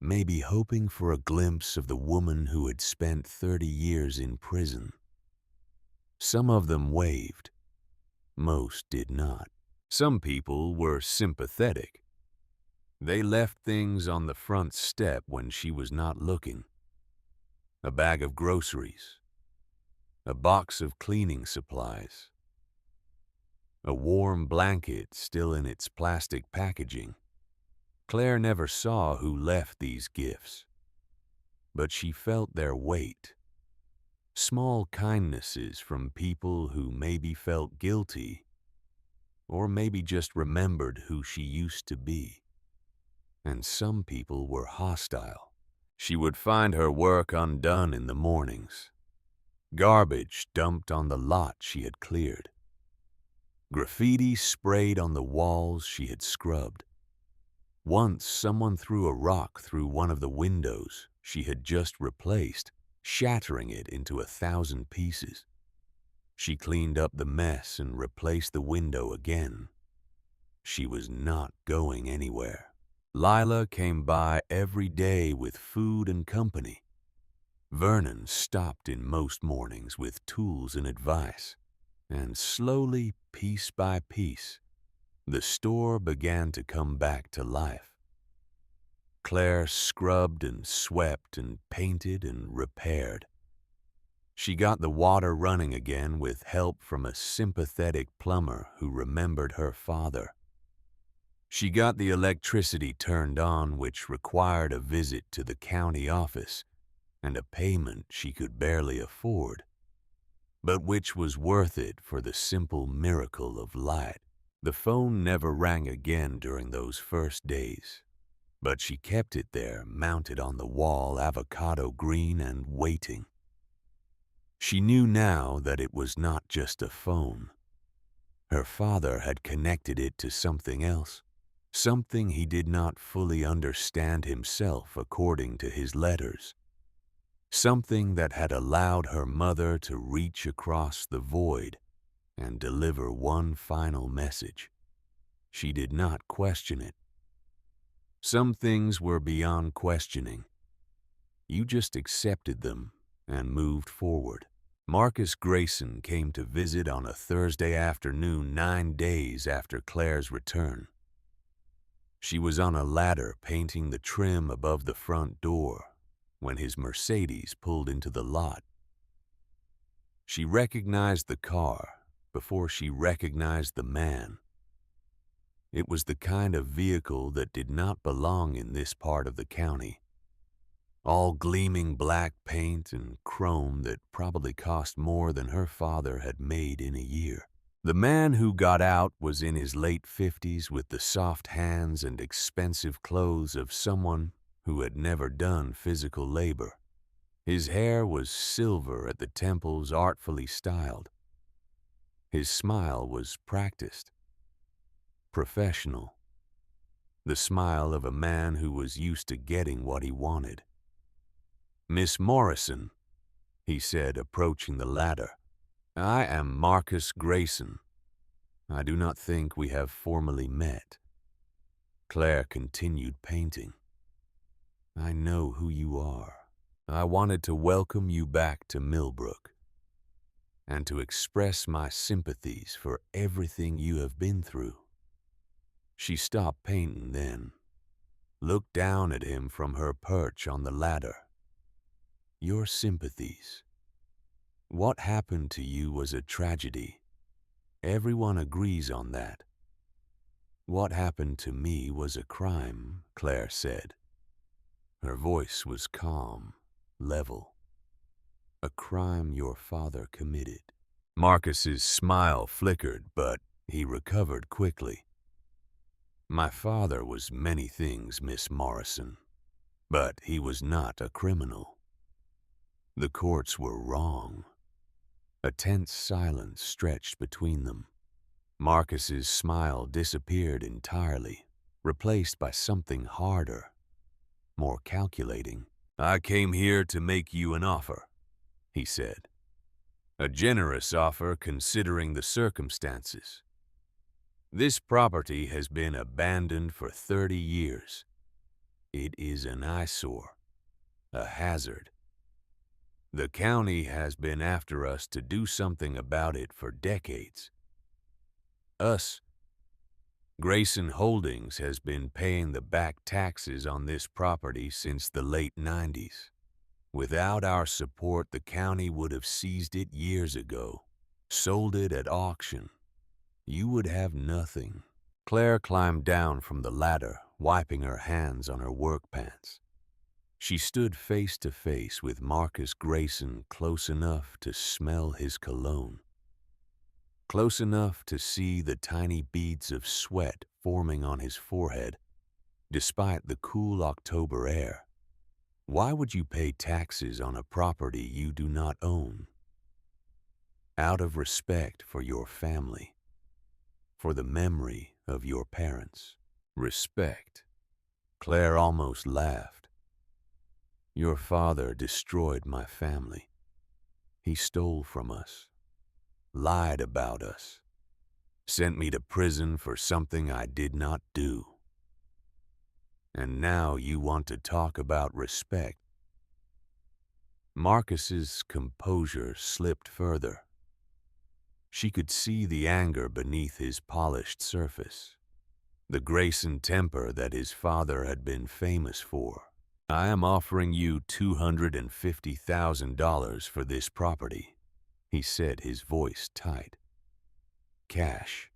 S1: maybe hoping for a glimpse of the woman who had spent 30 years in prison. Some of them waved. Most did not. Some people were sympathetic. They left things on the front step when she was not looking. A bag of groceries, a box of cleaning supplies, a warm blanket still in its plastic packaging. Claire never saw who left these gifts, but she felt their weight. Small kindnesses from people who maybe felt guilty, or maybe just remembered who she used to be. and some people were hostile. She would find her work undone in the mornings, garbage dumped on the lot she had cleared, graffiti sprayed on the walls she had scrubbed. Once someone threw a rock through one of the windows she had just replaced, shattering it into 1,000 pieces. She cleaned up the mess and replaced the window again. She was not going anywhere. Lila came by every day with food and company. Vernon stopped in most mornings with tools and advice, and slowly, piece by piece, the store began to come back to life. Claire scrubbed and swept and painted and repaired. She got the water running again with help from a sympathetic plumber who remembered her father. She got the electricity turned on, which required a visit to the county office and a payment she could barely afford, but which was worth it for the simple miracle of light. The phone never rang again during those first days, but she kept it there, mounted on the wall, avocado green and waiting. She knew now that it was not just a phone. Her father had connected it to something else, something he did not fully understand himself according to his letters, something that had allowed her mother to reach across the void and deliver one final message. She did not question it. Some things were beyond questioning. You just accepted them and moved forward. Marcus Grayson came to visit on a Thursday afternoon 9 days after Claire's return. She was on a ladder painting the trim above the front door when his Mercedes pulled into the lot. She recognized the car before she recognized the man. It was the kind of vehicle that did not belong in this part of the county. All gleaming black paint and chrome that probably cost more than her father had made in a year. The man who got out was in his late 50s with the soft hands and expensive clothes of someone who had never done physical labor. His hair was silver at the temples, artfully styled. His smile was practiced, professional, the smile of a man who was used to getting what he wanted. "Miss Morrison," he said, approaching the ladder. "I am Marcus Grayson. I do not think we have formally met." Claire continued painting. "I know who you are. I wanted to welcome you back to Millbrook and to express my sympathies for everything you have been through." She stopped painting then, looked down at him from her perch on the ladder. "Your sympathies. What happened to you was a tragedy. Everyone agrees on that. What happened to me was a crime," Claire said. Her voice was calm, level. "A crime your father committed." Marcus's smile flickered, but he recovered quickly. "My father was many things, Miss Morrison, but he was not a criminal. The courts were wrong." A tense silence stretched between them. Marcus's smile disappeared entirely, replaced by something harder, more calculating. "I came here to make you an offer," he said. "A generous offer considering the circumstances. This property has been abandoned for 30 years. It is an eyesore, a hazard. The county has been after us to do something about it for decades. Us, Grayson Holdings, has been paying the back taxes on this property since the late 90s. Without our support, the county would have seized it years ago, sold it at auction. You would have nothing." Claire climbed down from the ladder, wiping her hands on her work pants. She stood face to face with Marcus Grayson, close enough to smell his cologne, close enough to see the tiny beads of sweat forming on his forehead. despite the cool October air. Why would you pay taxes on a property you do not own? Out of respect for your family, for the memory of your parents. Respect. Claire almost laughed. Your father destroyed my family. He stole from us, lied about us, sent me to prison for something I did not do. And now you want to talk about respect. Marcus's composure slipped further. She could see the anger beneath his polished surface, the grace and temper that his father had been famous for. I am offering you $250,000 for this property, he said, his voice tight. Cash.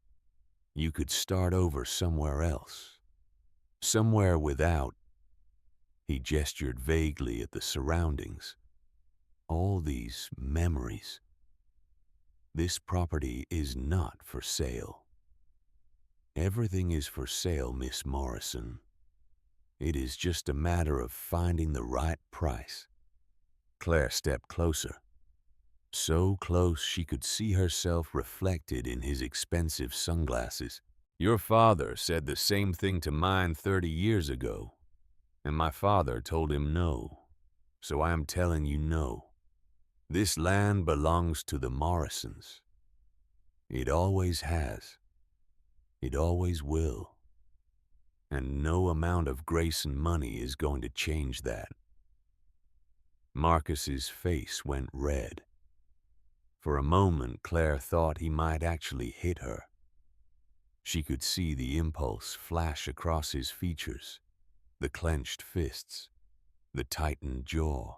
S1: You could start over somewhere else. Somewhere without. He gestured vaguely at the surroundings. All these memories. This property is not for sale. Everything is for sale, Miss Morrison. It is just a matter of finding the right price. Claire stepped closer. So close she could see herself reflected in his expensive sunglasses. Your father said the same thing to mine 30 years ago, and my father told him no. So I am telling you no. This land belongs to the Morrisons. It always has. It always will. And no amount of grace and money is going to change that. Marcus's face went red. For a moment, Claire thought he might actually hit her. She could see the impulse flash across his features, the clenched fists, the tightened jaw.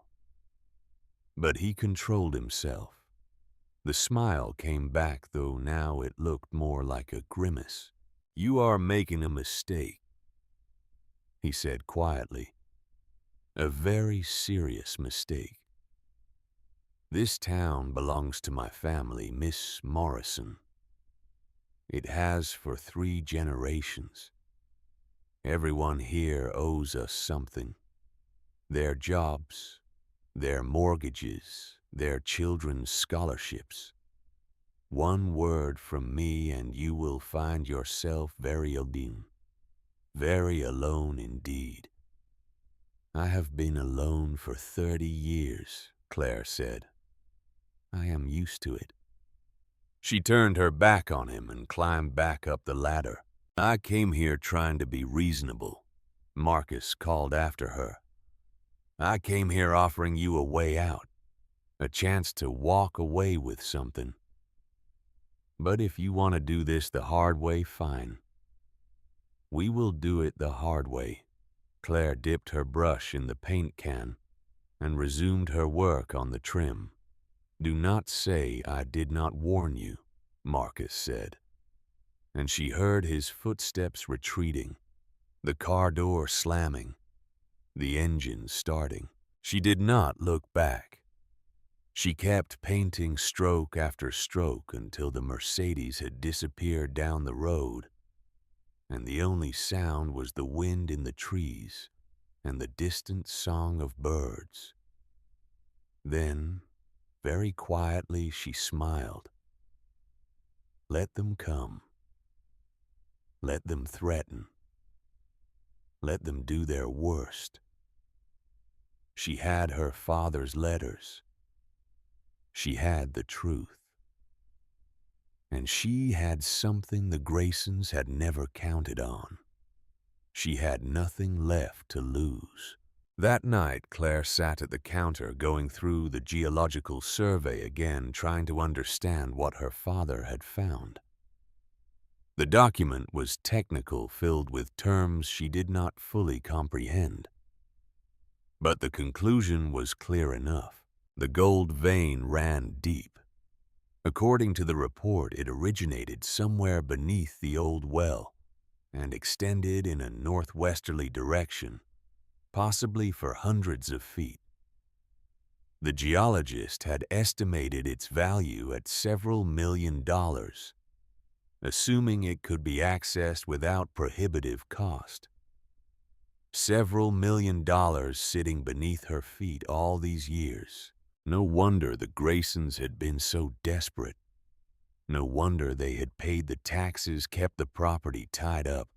S1: But he controlled himself. The smile came back, though now it looked more like a grimace. You are making a mistake, he said quietly. A very serious mistake. This town belongs to my family, Miss Morrison. It has for 3 generations. Everyone here owes us something. Their jobs, their mortgages, their children's scholarships. One word from me and you will find yourself very alone indeed. I have been alone for 30 years, Claire said. I am used to it. She turned her back on him and climbed back up the ladder. I came here trying to be reasonable, Marcus called after her. I came here offering you a way out, a chance to walk away with something. But if you want to do this the hard way, fine. We will do it the hard way. Claire dipped her brush in the paint can and resumed her work on the trim. Do not say I did not warn you, Marcus said. And she heard his footsteps retreating, the car door slamming, the engine starting. She did not look back. She kept painting stroke after stroke until the Mercedes had disappeared down the road, and the only sound was the wind in the trees and the distant song of birds. Then, very quietly, she smiled. Let them come. Let them threaten. Let them do their worst. She had her father's letters. She had the truth. And she had something the Graysons had never counted on. She had nothing left to lose. That night, Claire sat at the counter going through the geological survey again, trying to understand what her father had found. The document was technical, filled with terms she did not fully comprehend. But the conclusion was clear enough. The gold vein ran deep. According to the report, it originated somewhere beneath the old well and extended in a northwesterly direction, possibly for hundreds of feet. The geologist had estimated its value at several $1 million, assuming it could be accessed without prohibitive cost. Several $1 million sitting beneath her feet all these years. No wonder the Graysons had been so desperate. No wonder they had paid the taxes, kept the property tied up,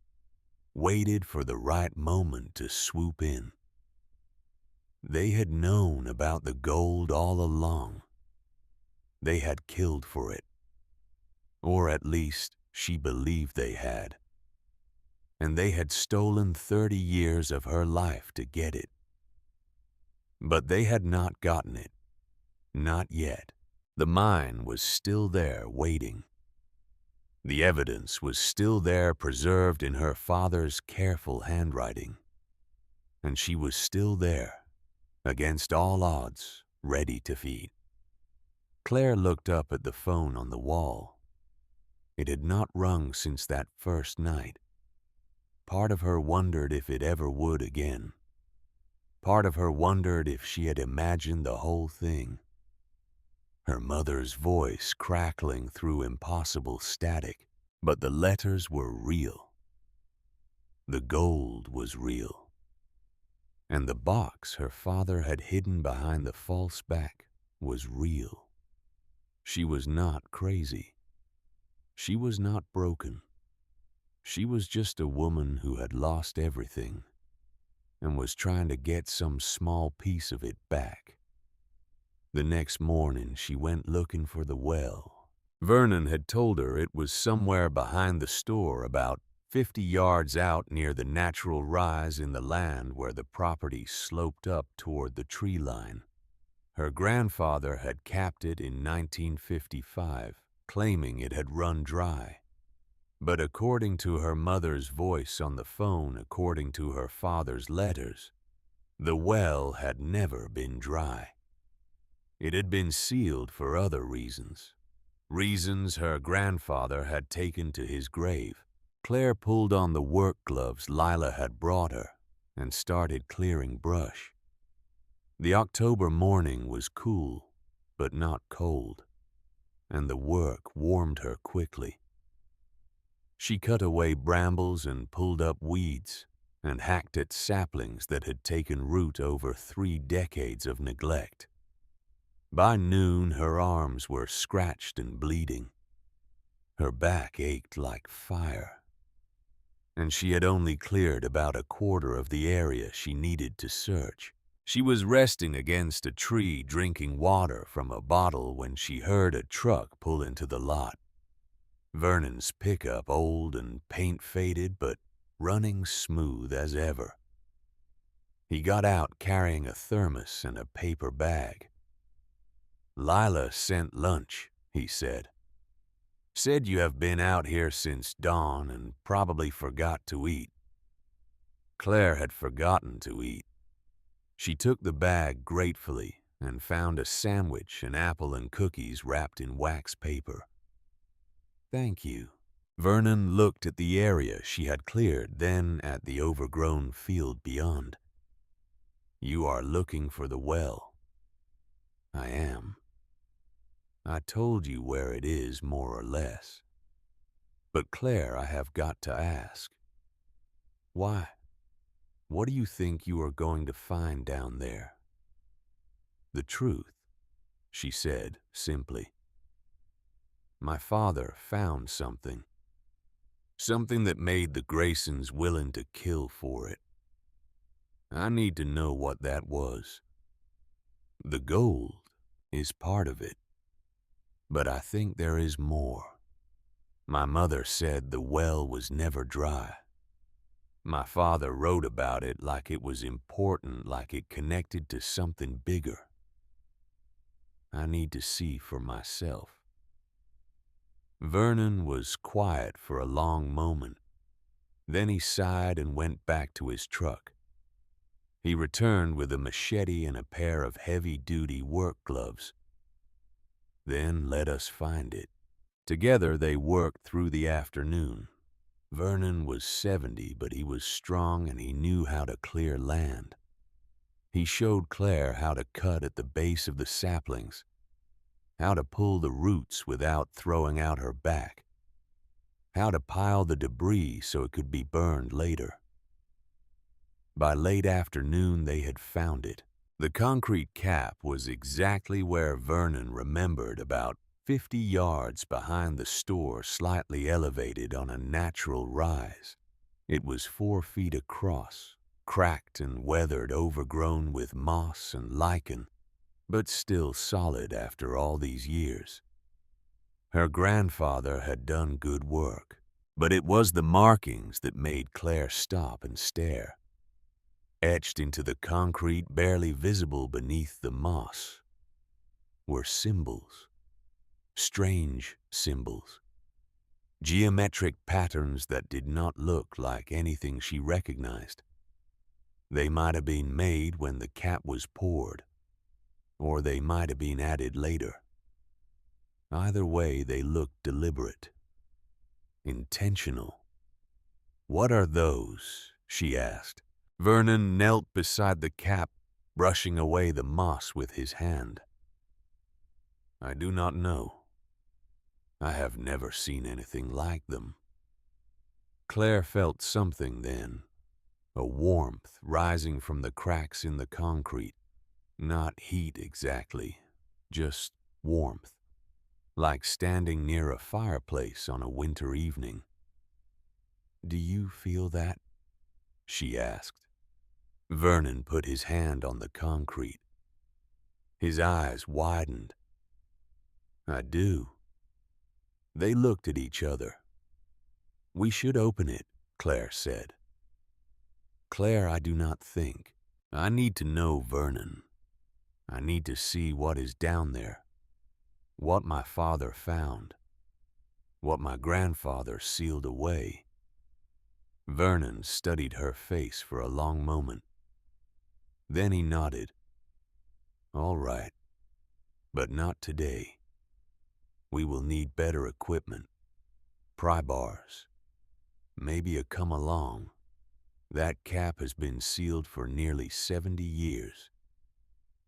S1: waited for the right moment to swoop in. They had known about the gold all along. They had killed for it. Or at least she believed they had. And they had stolen 30 years of her life to get it. But they had not gotten it. Not yet. The mine was still there waiting. The evidence was still there preserved in her father's careful handwriting. And she was still there, against all odds, ready to feed. Claire looked up at the phone on the wall. It had not rung since that first night. Part of her wondered if it ever would again. Part of her wondered if she had imagined the whole thing. Her mother's voice crackling through impossible static, but the letters were real. The gold was real. And the box her father had hidden behind the false back was real. She was not crazy. She was not broken. She was just a woman who had lost everything and was trying to get some small piece of it back. The next morning she went looking for the well. Vernon had told her it was somewhere behind the store, about 50 yards out near the natural rise in the land where the property sloped up toward the tree line. Her grandfather had capped it in 1955, claiming it had run dry. But according to her mother's voice on the phone, according to her father's letters, the well had never been dry. It had been sealed for other reasons. Reasons her grandfather had taken to his grave. Claire pulled on the work gloves Lila had brought her and started clearing brush. The October morning was cool, but not cold, and the work warmed her quickly. She cut away brambles and pulled up weeds and hacked at saplings that had taken root over 3 decades of neglect. By noon, her arms were scratched and bleeding. Her back ached like fire, and she had only cleared about a quarter of the area she needed to search. She was resting against a tree drinking water from a bottle when she heard a truck pull into the lot. Vernon's pickup, old and paint-faded, but running smooth as ever. He got out carrying a thermos and a paper bag. "Lila sent lunch," he said. "Said you have been out here since dawn and probably forgot to eat." Claire had forgotten to eat. She took the bag gratefully and found a sandwich, an apple, and cookies wrapped in wax paper. "Thank you." Vernon looked at the area she had cleared, then at the overgrown field beyond. "You are looking for the well." "I am. I told you where it is, more or less. But Claire, I have got to ask. Why? What do you think you are going to find down there?" "The truth," she said simply. "My father found something. Something that made the Graysons willing to kill for it. I need to know what that was. The gold is part of it. But I think there is more. My mother said the well was never dry. My father wrote about it like it was important, like it connected to something bigger. I need to see for myself." Vernon was quiet for a long moment. Then he sighed and went back to his truck. He returned with a machete and a pair of heavy-duty work gloves. "Then let us find it." Together they worked through the afternoon. Vernon was 70, but he was strong and he knew how to clear land. He showed Claire how to cut at the base of the saplings, how to pull the roots without throwing out her back, how to pile the debris so it could be burned later. By late afternoon, they had found it. The concrete cap was exactly where Vernon remembered, about 50 yards behind the store, slightly elevated on a natural rise. It was 4 feet across, cracked and weathered, overgrown with moss and lichen, but still solid after all these years. Her grandfather had done good work, but it was the markings that made Claire stop and stare. Etched into the concrete, barely visible beneath the moss, were symbols. Strange symbols. Geometric patterns that did not look like anything she recognized. They might have been made when the cap was poured, or they might have been added later. Either way, they looked deliberate, intentional. "What are those?" she asked. Vernon knelt beside the cap, brushing away the moss with his hand. "I do not know. I have never seen anything like them." Claire felt something then, a warmth rising from the cracks in the concrete. Not heat exactly, just warmth, like standing near a fireplace on a winter evening. "Do you feel that?" she asked. Vernon put his hand on the concrete. His eyes widened. "I do." They looked at each other. "We should open it," Claire said. "Claire, I do not think. I need to know Vernon. I need to see what is down there, what my father found, what my grandfather sealed away." Vernon studied her face for a long moment. Then he nodded. "All right, but not today. We will need better equipment, pry bars, maybe a come-along. That cap has been sealed for nearly 70 years.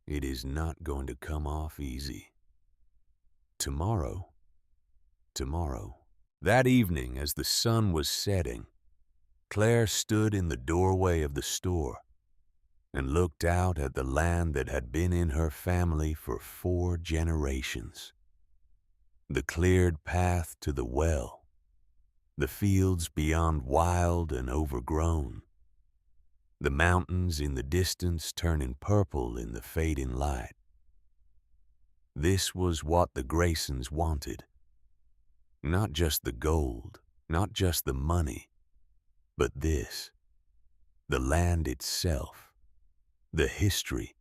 S1: It is not going to come off easy." Tomorrow. That evening, as the sun was setting, Claire stood in the doorway of the store and looked out at the land that had been in her family for 4 generations. The cleared path to the well, the fields beyond wild and overgrown, the mountains in the distance turning purple in the fading light. This was what the Graysons wanted. Not just the gold, not just the money, but this, the land itself, the history,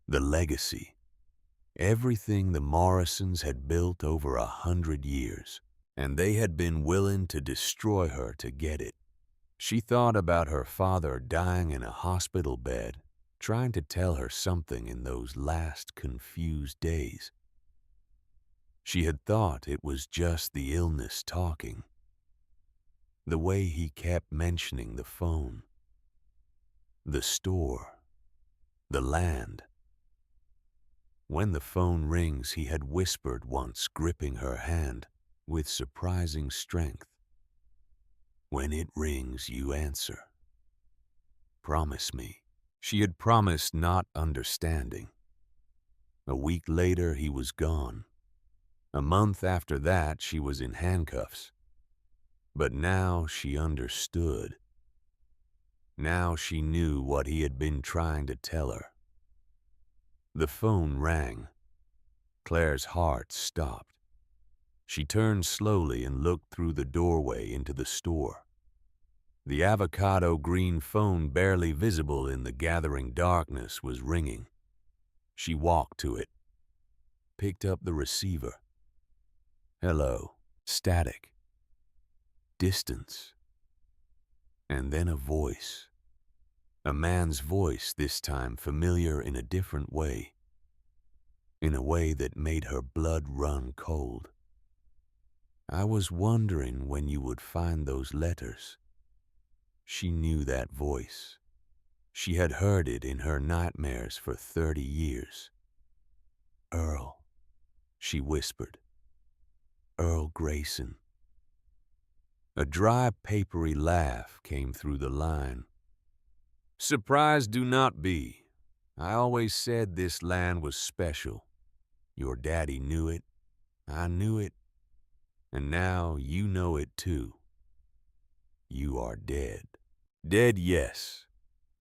S1: the legacy, everything the Morrisons had built over 100 years, and they had been willing to destroy her to get it. She thought about her father dying in a hospital bed, trying to tell her something in those last confused days. She had thought it was just the illness talking. The way he kept mentioning the phone, the store, the land. When the phone rings, he had whispered once, gripping her hand with surprising strength. "When it rings, you answer. Promise me." She had promised, not understanding. A week later, he was gone. A month after that, she was in handcuffs. But now she understood. Now she knew what he had been trying to tell her. The phone rang. Claire's heart stopped. She turned slowly and looked through the doorway into the store. The avocado green phone, barely visible in the gathering darkness, was ringing. She walked to it, picked up the receiver. Hello. Static. Distance. And then a voice. A man's voice, this time familiar in a different way. In a way that made her blood run cold. "I was wondering when you would find those letters." She knew that voice. She had heard it in her nightmares for 30 years. "Earl," she whispered. "Earl Grayson." A dry, papery laugh came through the line. Surprised do not be. I always said this land was special. Your daddy knew it, I knew it, and now you know it too. You are dead. Dead, yes,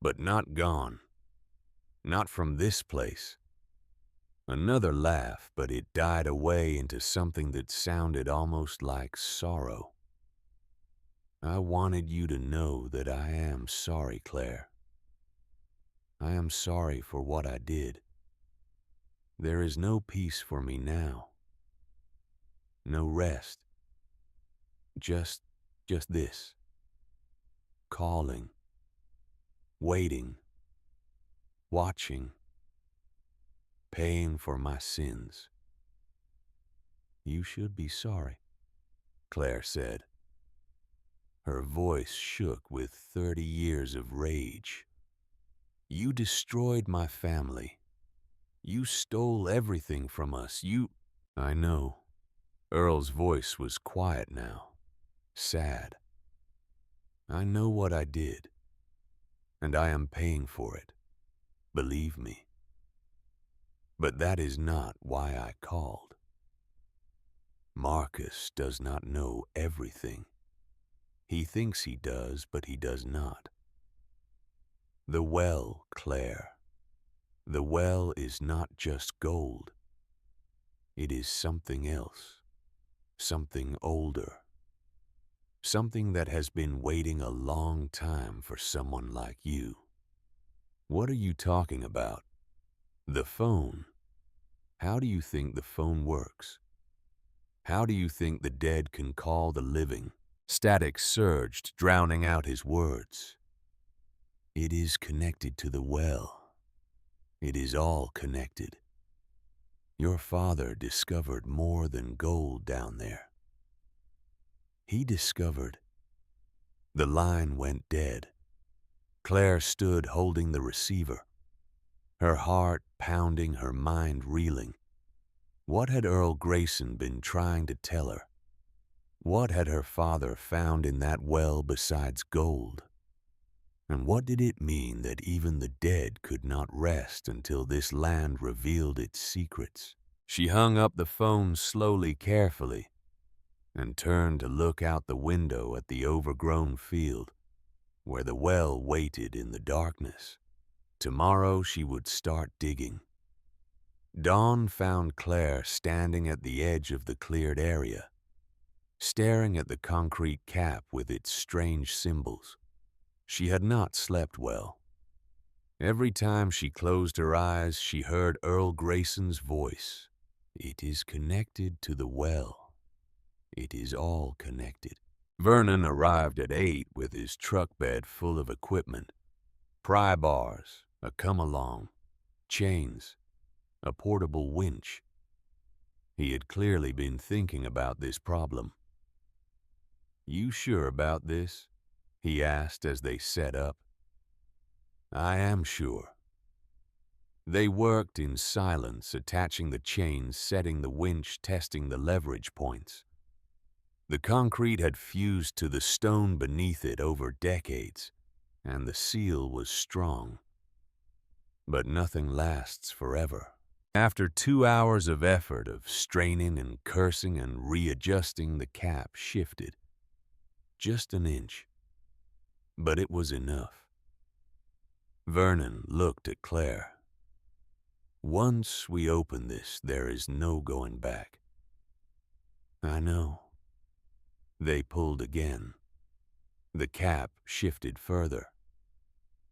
S1: but not gone. Not from this place. Another laugh, but it died away into something that sounded almost like sorrow. I wanted you to know that I am sorry, Claire. I am sorry for what I did. There is no peace for me now. No rest. Just this. Calling. Waiting. Watching. Paying for my sins. You should be sorry, Claire said. Her voice shook with 30 years of rage. You destroyed my family. You stole everything from us. I know. Earl's voice was quiet now, sad. I know what I did, and I am paying for it. Believe me. But that is not why I called. Marcus does not know everything. He thinks he does, but he does not. The well, Claire. The well is not just gold. It is something else, something older, something that has been waiting a long time for someone like you. What are you talking about? The phone. How do you think the phone works? How do you think the dead can call the living? Static surged, drowning out his words. It is connected to the well. It is all connected. Your father discovered more than gold down there. He discovered. The line went dead. Claire stood holding the receiver, her heart pounding, her mind reeling. What had Earl Grayson been trying to tell her? What had her father found in that well besides gold? And what did it mean that even the dead could not rest until this land revealed its secrets? She hung up the phone slowly, carefully, and turned to look out the window at the overgrown field, where the well waited in the darkness. Tomorrow she would start digging. Dawn found Claire standing at the edge of the cleared area, staring at the concrete cap with its strange symbols. She had not slept well. Every time she closed her eyes, she heard Earl Grayson's voice. It is connected to the well. It is all connected. Vernon arrived at 8 with his truck bed full of equipment. Pry bars, a come-along, chains, a portable winch. He had clearly been thinking about this problem. You sure about this? He asked as they set up. I am sure. They worked in silence, attaching the chains, setting the winch, testing the leverage points. The concrete had fused to the stone beneath it over decades, and the seal was strong. But nothing lasts forever. After 2 hours of effort, of straining and cursing and readjusting, the cap shifted. Just an inch. But it was enough. Vernon looked at Claire. Once we open this, there is no going back. I know. They pulled again. The cap shifted further.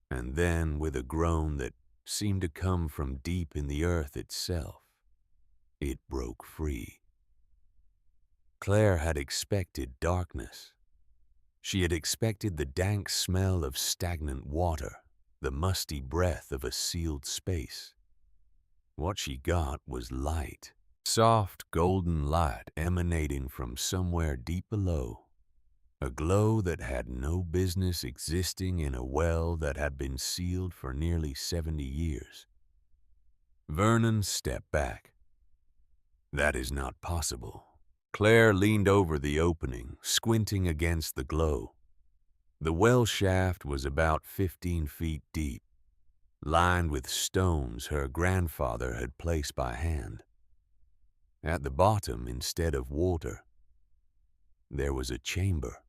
S1: And then, with a groan that seemed to come from deep in the earth itself, it broke free. Claire had expected darkness. She had expected the dank smell of stagnant water, the musty breath of a sealed space. What she got was light, soft golden light emanating from somewhere deep below, a glow that had no business existing in a well that had been sealed for nearly 70 years. Vernon stepped back. That is not possible. Claire leaned over the opening, squinting against the glow. The well shaft was about 15 feet deep, lined with stones her grandfather had placed by hand. At the bottom, instead of water, there was a chamber.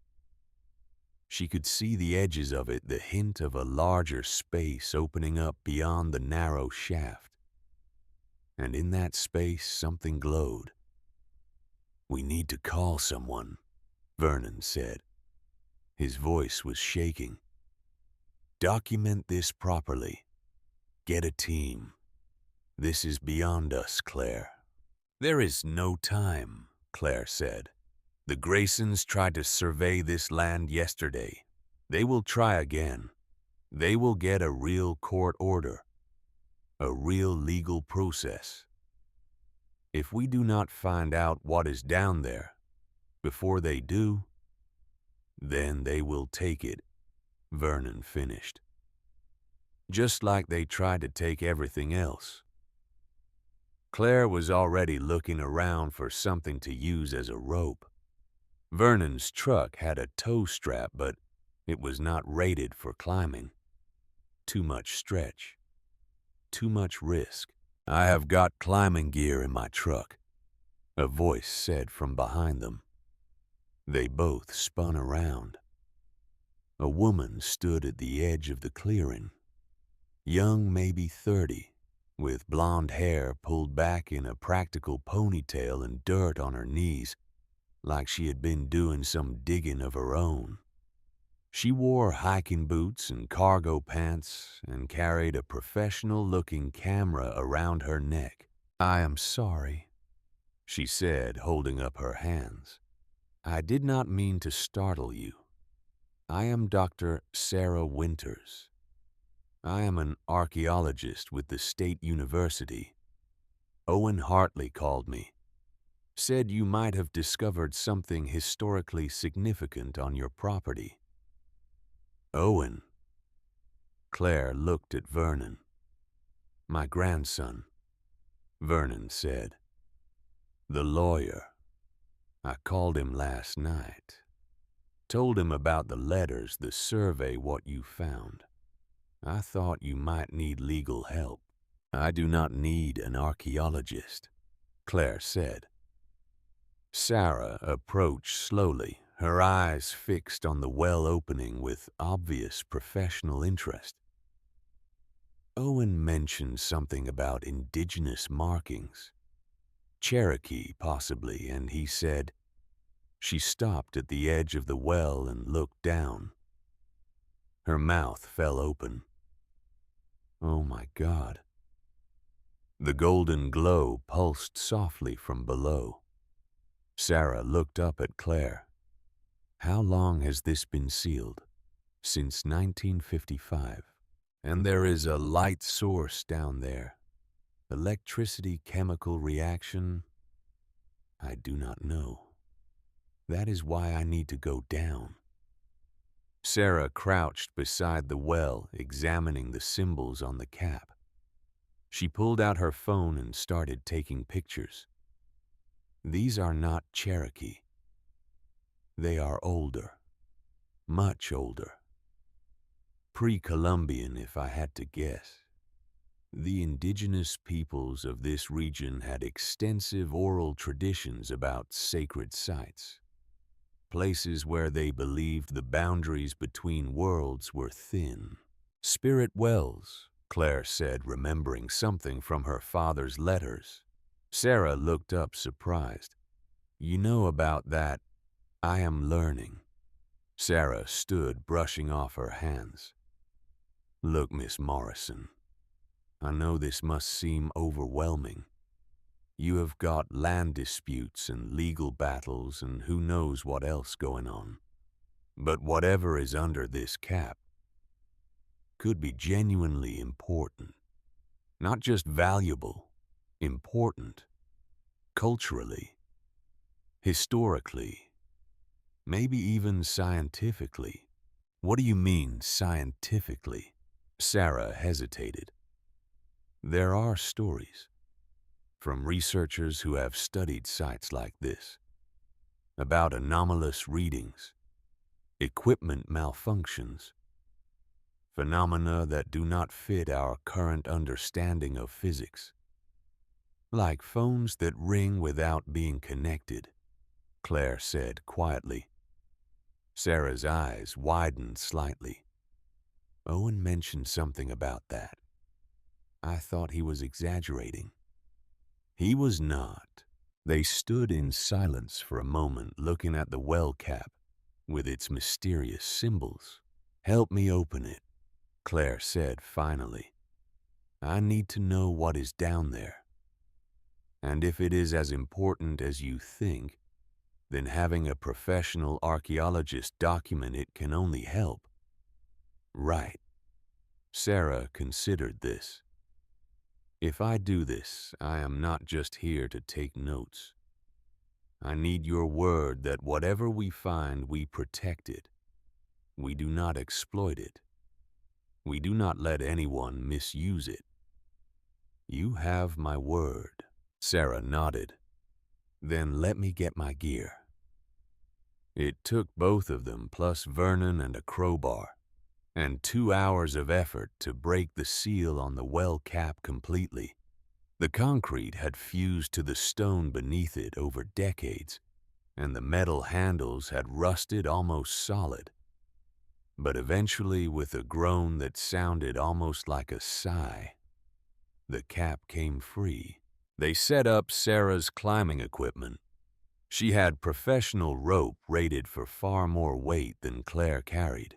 S1: She could see the edges of it, the hint of a larger space opening up beyond the narrow shaft. And in that space, something glowed. "We need to call someone," Vernon said. His voice was shaking. "Document this properly. Get a team. This is beyond us, Claire." "There is no time," Claire said. "The Graysons tried to survey this land yesterday. They will try again. They will get a real court order, a real legal process. If we do not find out what is down there before they do, then they will take it," Vernon finished. "Just like they tried to take everything else." Claire was already looking around for something to use as a rope. Vernon's truck had a tow strap, but it was not rated for climbing. Too much stretch. Too much risk. "I have got climbing gear in my truck," a voice said from behind them. They both spun around. A woman stood at the edge of the clearing, young, maybe 30, with blonde hair pulled back in a practical ponytail and dirt on her knees, like she had been doing some digging of her own. She wore hiking boots and cargo pants and carried a professional-looking camera around her neck. "I am sorry," she said, holding up her hands. "I did not mean to startle you. I am Dr. Sarah Winters. I am an archaeologist with the State University. Owen Hartley called me. Said you might have discovered something historically significant on your property." "Owen?" Claire looked at Vernon. "My grandson," Vernon said. "The lawyer. I called him last night. Told him about the letters, the survey, what you found. I thought you might need legal help." "I do not need an archaeologist," Claire said. Sarah approached slowly, her eyes fixed on the well opening with obvious professional interest. "Owen mentioned something about indigenous markings. Cherokee, possibly, and he said—" She stopped at the edge of the well and looked down. Her mouth fell open. Oh my God. The golden glow pulsed softly from below. Sarah looked up at Claire. "How long has this been sealed?" "Since 1955. And there is a light source down there. Electricity chemical reaction? I do not know. That is why I need to go down." Sarah crouched beside the well, examining the symbols on the cap. She pulled out her phone and started taking pictures. These are not Cherokee. They are older. Much older. Pre-Columbian, if I had to guess. The indigenous peoples of this region had extensive oral traditions about sacred sites. Places where they believed the boundaries between worlds were thin. "Spirit wells," Claire said, remembering something from her father's letters. Sarah looked up surprised. "You know about that?" "I am learning." Sarah stood, brushing off her hands. "Look, Miss Morrison, I know this must seem overwhelming. You have got land disputes and legal battles and who knows what else going on. But whatever is under this cap could be genuinely important. Not just valuable, important. Culturally, historically, maybe even scientifically." "What do you mean, scientifically?" Sarah hesitated. "There are stories from researchers who have studied sites like this about anomalous readings, equipment malfunctions, phenomena that do not fit our current understanding of physics. Like phones that ring without being connected, Claire said quietly. Sarah's eyes widened slightly. Owen mentioned something about that. I thought he was exaggerating. He was not. They stood in silence for a moment, looking at the well cap with its mysterious symbols. Help me open it, Claire said finally. I need to know what is down there. And if it is as important as you think, then having a professional archaeologist document it can only help. Right. Sarah considered this. If I do this, I am not just here to take notes. I need your word that whatever we find, we protect it. We do not exploit it. We do not let anyone misuse it. You have my word. Sarah nodded. Then let me get my gear. It took both of them, plus Vernon and a crowbar, and 2 hours of effort to break the seal on the well cap completely. The concrete had fused to the stone beneath it over decades, and the metal handles had rusted almost solid. But eventually, with a groan that sounded almost like a sigh, the cap came free. They set up Sarah's climbing equipment. She had professional rope rated for far more weight than Claire carried.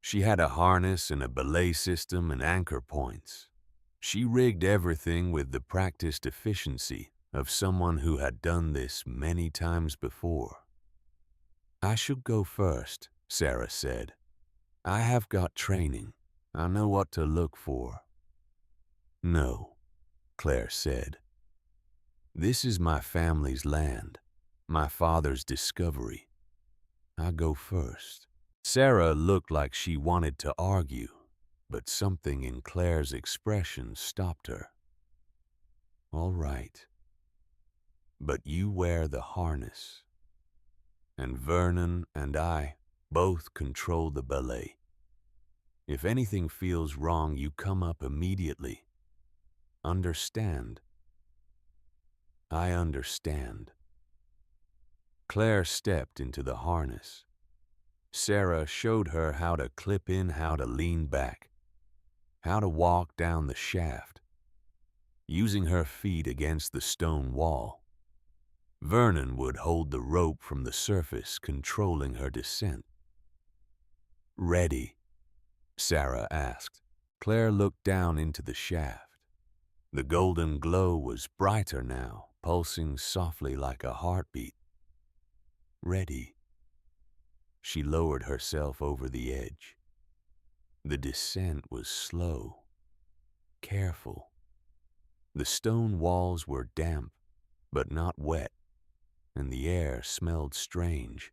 S1: She had a harness and a belay system and anchor points. She rigged everything with the practiced efficiency of someone who had done this many times before. I should go first, Sarah said. I have got training. I know what to look for. No, Claire said. This is my family's land, my father's discovery. I go first. Sarah looked like she wanted to argue, but something in Claire's expression stopped her. All right, but you wear the harness, and Vernon and I both control the belay. If anything feels wrong, you come up immediately. Understand? I understand. Claire stepped into the harness. Sarah showed her how to clip in, how to lean back, how to walk down the shaft, using her feet against the stone wall. Vernon would hold the rope from the surface, controlling her descent. Ready? Sarah asked. Claire looked down into the shaft. The golden glow was brighter now, pulsing softly like a heartbeat. Ready. She lowered herself over the edge. The descent was slow, careful. The stone walls were damp, but not wet, and the air smelled strange.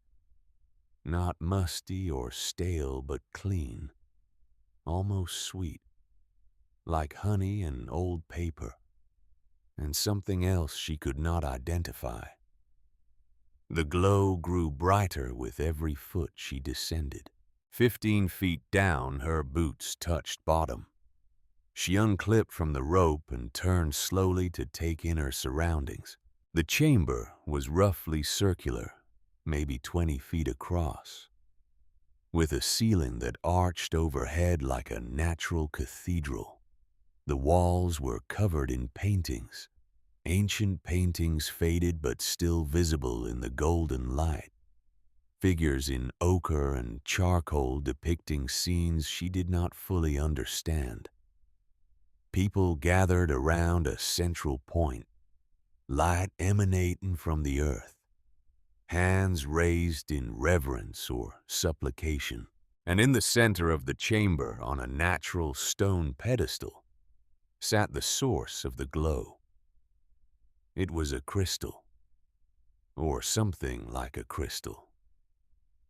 S1: Not musty or stale, but clean, almost sweet, like honey and old paper, and something else she could not identify. The glow grew brighter with every foot she descended. 15 feet down, her boots touched bottom. She unclipped from the rope and turned slowly to take in her surroundings. The chamber was roughly circular, maybe 20 feet across, with a ceiling that arched overhead like a natural cathedral. The walls were covered in paintings, ancient paintings faded but still visible in the golden light. Figures in ochre and charcoal depicting scenes she did not fully understand. People gathered around a central point, light emanating from the earth, hands raised in reverence or supplication. And in the center of the chamber, on a natural stone pedestal, sat the source of the glow. It was a crystal, or something like a crystal,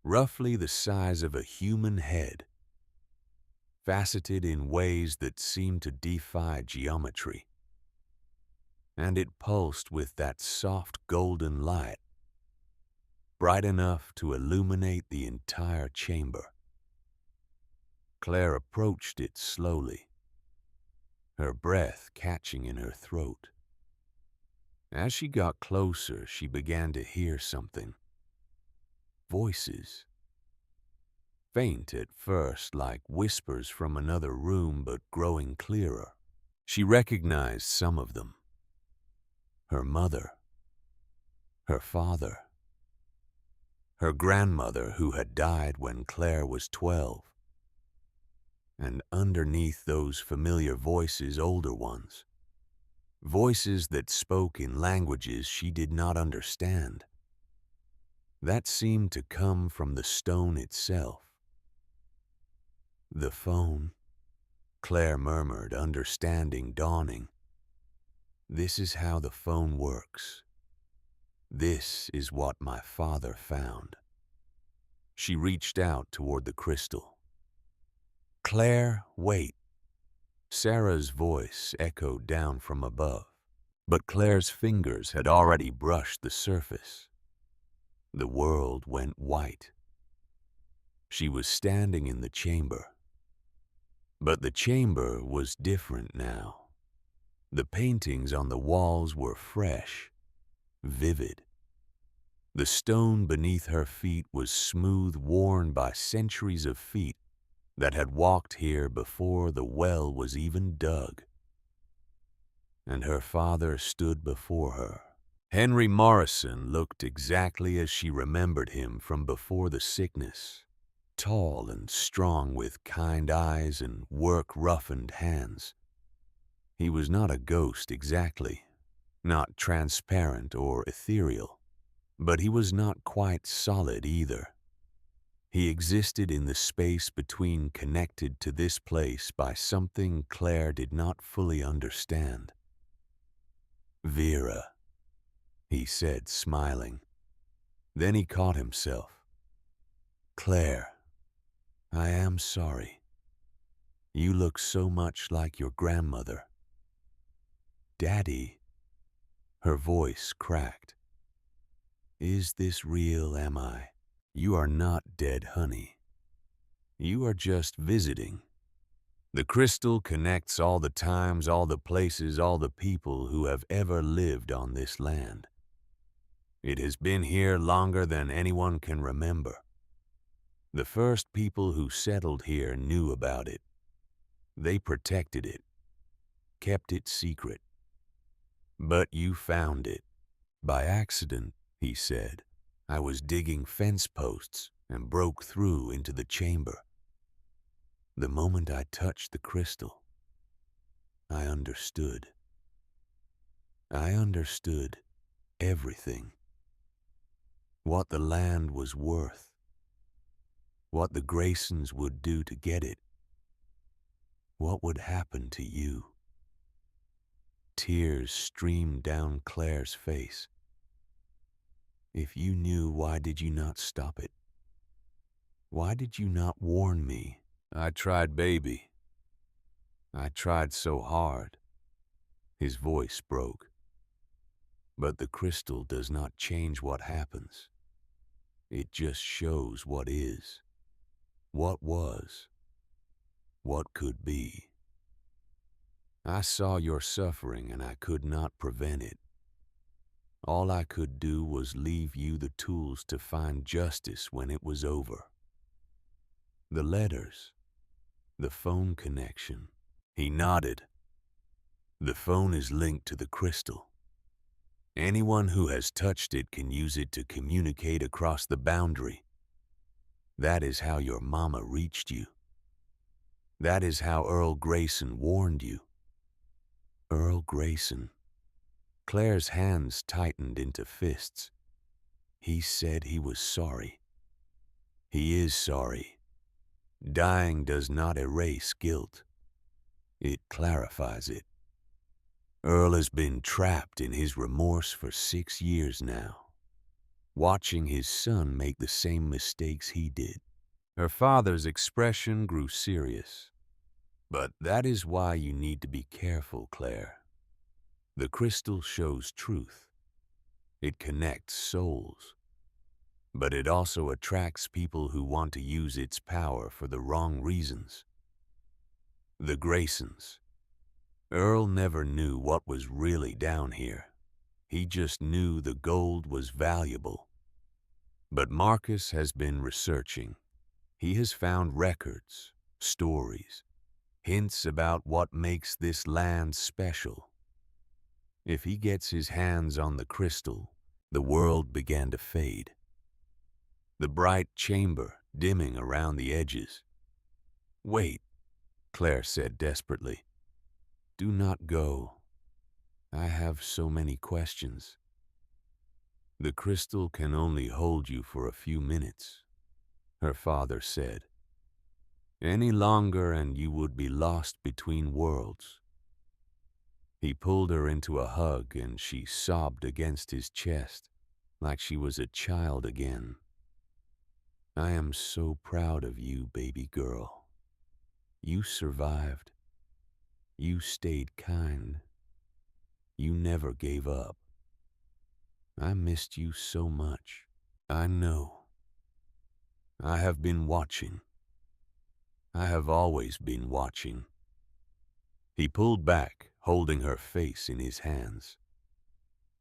S1: roughly the size of a human head, faceted in ways that seemed to defy geometry. And it pulsed with that soft golden light. bright enough to illuminate the entire chamber. Claire approached it slowly, her breath catching in her throat. As she got closer, she began to hear something. Voices. Faint at first, like whispers from another room, but growing clearer. She recognized some of them. Her mother, her father, her grandmother who had died when Claire was 12. And underneath those familiar voices, older ones. Voices that spoke in languages she did not understand. That seemed to come from the stone itself. The phone, Claire murmured, understanding dawning. This is how the phone works. This is what my father found. She reached out toward the crystal. Claire, wait. Sarah's voice echoed down from above, but Claire's fingers had already brushed the surface. The world went white. She was standing in the chamber. But the chamber was different now. The paintings on the walls were fresh, vivid. The stone beneath her feet was smooth, worn by centuries of feet that had walked here before the well was even dug. And her father stood before her. Henry Morrison looked exactly as she remembered him from before the sickness. Tall and strong with kind eyes and work-roughened hands. He was not a ghost exactly, not transparent or ethereal, but he was not quite solid either. He existed in the space between, connected to this place by something Claire did not fully understand. Vera, he said, smiling. Then he caught himself. Claire, I am sorry. You look so much like your grandmother. Daddy, her voice cracked. Is this real, am I? You are not dead, honey. You are just visiting. The crystal connects all the times, all the places, all the people who have ever lived on this land. It has been here longer than anyone can remember. The first people who settled here knew about it. They protected it, kept it secret. But you found it. By accident, he said. I was digging fence posts and broke through into the chamber. The moment I touched the crystal, I understood. I understood everything. What the land was worth. What the Graysons would do to get it. What would happen to you? Tears streamed down Claire's face. If you knew, why did you not stop it? Why did you not warn me? I tried, baby. I tried so hard. His voice broke. But the crystal does not change what happens. It just shows what is, what was, what could be. I saw your suffering and I could not prevent it. All I could do was leave you the tools to find justice when it was over. The letters, the phone connection. He nodded. The phone is linked to the crystal. Anyone who has touched it can use it to communicate across the boundary. That is how your mama reached you. That is how Earl Grayson warned you. Earl Grayson. Claire's hands tightened into fists. He said he was sorry. He is sorry. Dying does not erase guilt. It clarifies it. Earl has been trapped in his remorse for 6 years now, watching his son make the same mistakes he did. Her father's expression grew serious. But that is why you need to be careful, Claire. The crystal shows truth. It connects souls. but it also attracts people who want to use its power for the wrong reasons. The Graysons. Earl never knew what was really down here. He just knew the gold was valuable. But Marcus has been researching. He has found records, stories, hints about what makes this land special. If he gets his hands on the crystal, the world began to fade. The bright chamber dimming around the edges. "Wait," Claire said desperately. "Do not go. I have so many questions." "The crystal can only hold you for a few minutes," her father said. "Any longer and you would be lost between worlds." He pulled her into a hug and she sobbed against his chest like she was a child again. "I am so proud of you, baby girl. You survived. You stayed kind. You never gave up. I missed you so much. I know. I have been watching. I have always been watching." He pulled back, holding her face in his hands.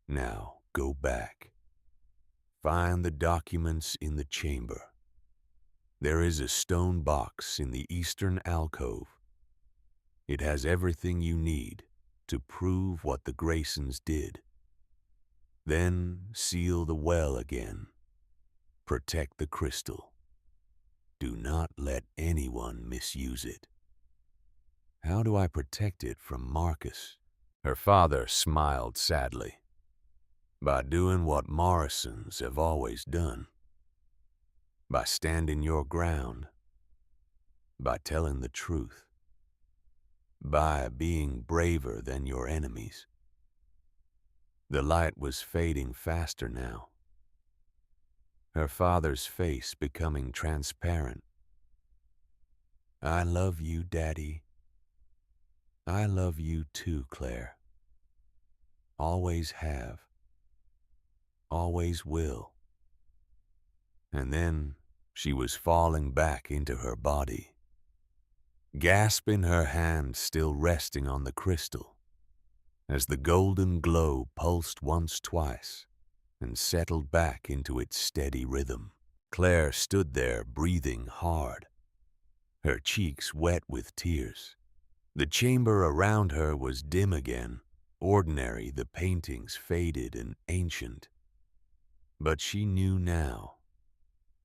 S1: "Now, go back. Find the documents in the chamber. There is a stone box in the eastern alcove. It has everything you need to prove what the Graysons did. Then seal the well again. Protect the crystal. Do not let anyone misuse it." "How do I protect it from Marcus?" Her father smiled sadly. "By doing what Morrisons have always done. By standing your ground. By telling the truth. By being braver than your enemies." The light was fading faster now. Her father's face becoming transparent. "I love you, Daddy. I love you too, Claire. Always have. Always will." And then she was falling back into her body. Gasp in her hand still resting on the crystal, as the golden glow pulsed once twice and settled back into its steady rhythm. Claire stood there breathing hard, her cheeks wet with tears. The chamber around her was dim again, ordinary, the paintings faded and ancient. But she knew now.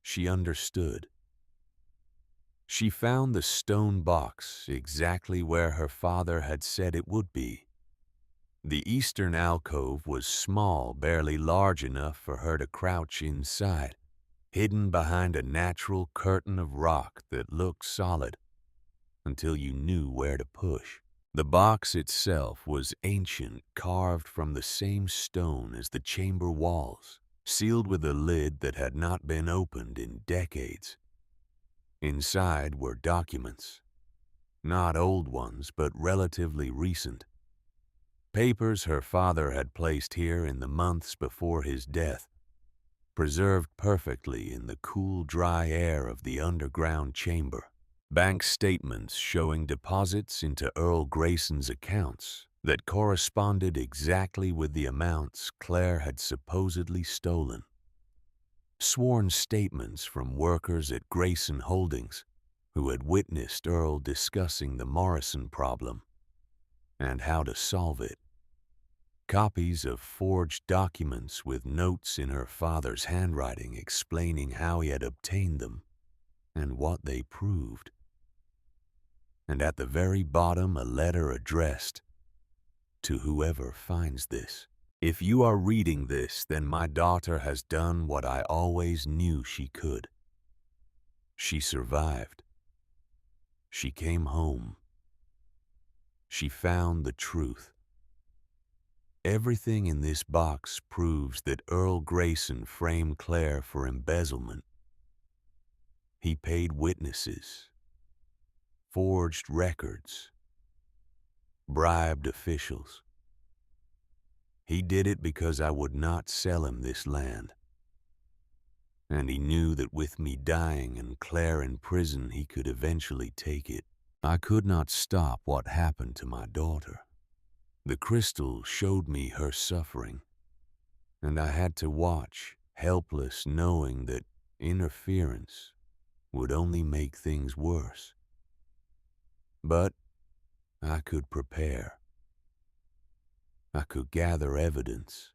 S1: She understood. She found the stone box exactly where her father had said it would be. The eastern alcove was small, barely large enough for her to crouch inside, hidden behind a natural curtain of rock that looked solid until you knew where to push. The box itself was ancient, carved from the same stone as the chamber walls, sealed with a lid that had not been opened in decades. Inside were documents, not old ones, but relatively recent. Papers her father had placed here in the months before his death, preserved perfectly in the cool, dry air of the underground chamber. Bank statements showing deposits into Earl Grayson's accounts that corresponded exactly with the amounts Claire had supposedly stolen. Sworn statements from workers at Grayson Holdings who had witnessed Earl discussing the Morrison problem and how to solve it. Copies of forged documents with notes in her father's handwriting explaining how he had obtained them and what they proved. And at the very bottom, a letter addressed to whoever finds this. "If you are reading this, then my daughter has done what I always knew she could. She survived. She came home. She found the truth. Everything in this box proves that Earl Grayson framed Claire for embezzlement. He paid witnesses, forged records, bribed officials. He did it because I would not sell him this land. and he knew that with me dying and Claire in prison, he could eventually take it. I could not stop what happened to my daughter. The crystal showed me her suffering, and I had to watch, helpless, knowing that interference would only make things worse. But I could prepare. I could gather evidence.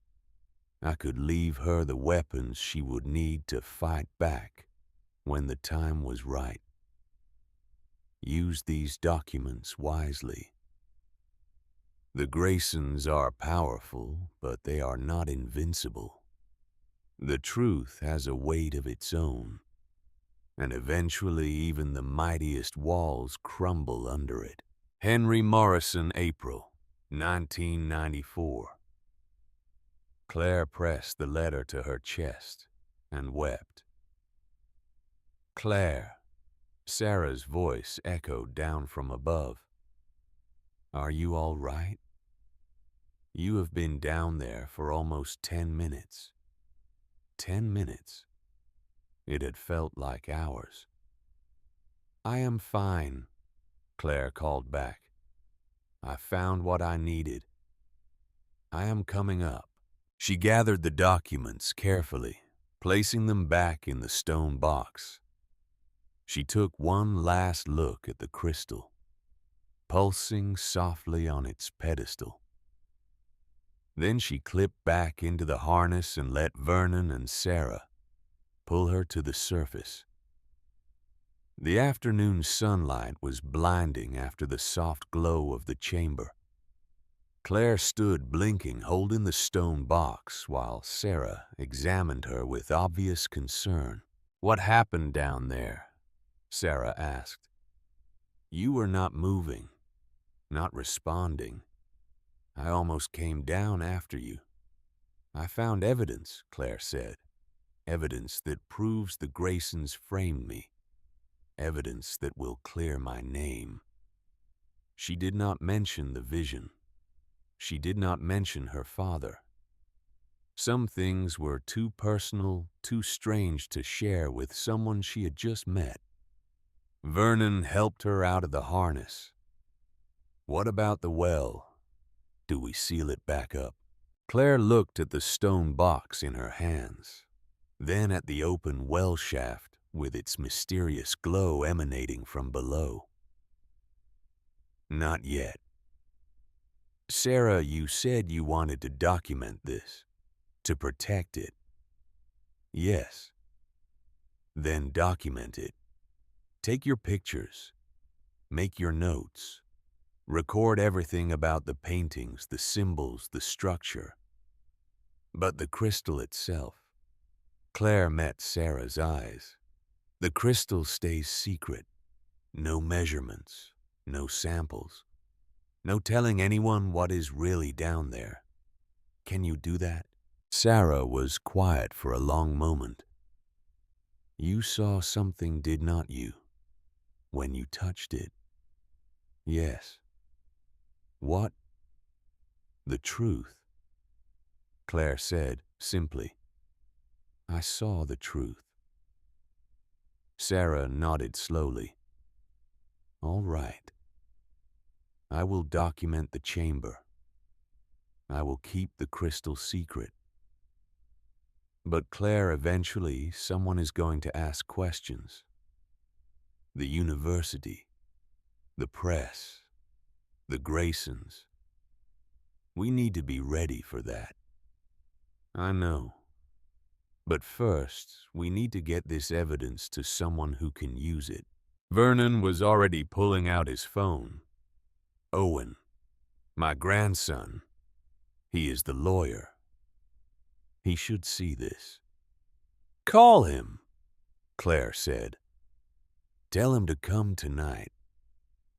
S1: I could leave her the weapons she would need to fight back when the time was right. Use these documents wisely. The Graysons are powerful, but they are not invincible. The truth has a weight of its own, and eventually even the mightiest walls crumble under it. Henry Morrison, April 1994. Claire pressed the letter to her chest and wept. Claire, Sarah's voice echoed down from above. Are you all right? You have been down there for almost 10 minutes. 10 minutes. It had felt like hours. I am fine, Claire called back. I found what I needed. I am coming up. She gathered the documents carefully, placing them back in the stone box. She took one last look at the crystal, pulsing softly on its pedestal. Then she clipped back into the harness and let Vernon and Sarah pull her to the surface. The afternoon sunlight was blinding after the soft glow of the chamber. Claire stood blinking, holding the stone box, while Sarah examined her with obvious concern. What happened down there? Sarah asked. You were not moving, not responding. I almost came down after you. I found evidence, Claire said. Evidence that proves the Graysons framed me. Evidence that will clear my name. She did not mention the vision. She did not mention her father. Some things were too personal, too strange to share with someone she had just met. Vernon helped her out of the harness. What about the well? Do we seal it back up? Claire looked at the stone box in her hands, then at the open well shaft with its mysterious glow emanating from below. Not yet. Sarah, you said you wanted to document this, to protect it. Yes. Then document it. Take your pictures. Make your notes. Record everything about the paintings, the symbols, the structure. But the crystal itself. Claire met Sarah's eyes. The crystal stays secret. No measurements, no samples. No telling anyone what is really down there. Can you do that? Sarah was quiet for a long moment. You saw something, did not you, when you touched it? Yes. What? The truth. Claire said simply. I saw the truth. Sarah nodded slowly. All right. I will document the chamber. I will keep the crystal secret. But Claire, eventually, someone is going to ask questions. The university, the press, the Graysons. We need to be ready for that. I know. But first, we need to get this evidence to someone who can use it. Vernon was already pulling out his phone. Owen, my grandson. He is the lawyer. He should see this. Call him, Claire said. Tell him to come tonight,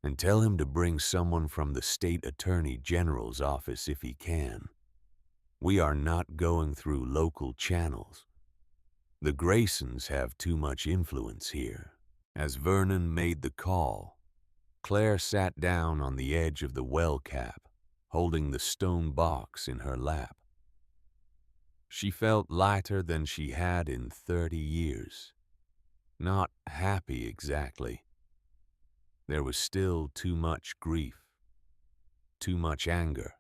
S1: and tell him to bring someone from the state attorney general's office if he can. We are not going through local channels. The Graysons have too much influence here. As Vernon made the call, Claire sat down on the edge of the well cap, holding the stone box in her lap. She felt lighter than she had in 30 years. Not happy exactly. There was still too much grief, too much anger,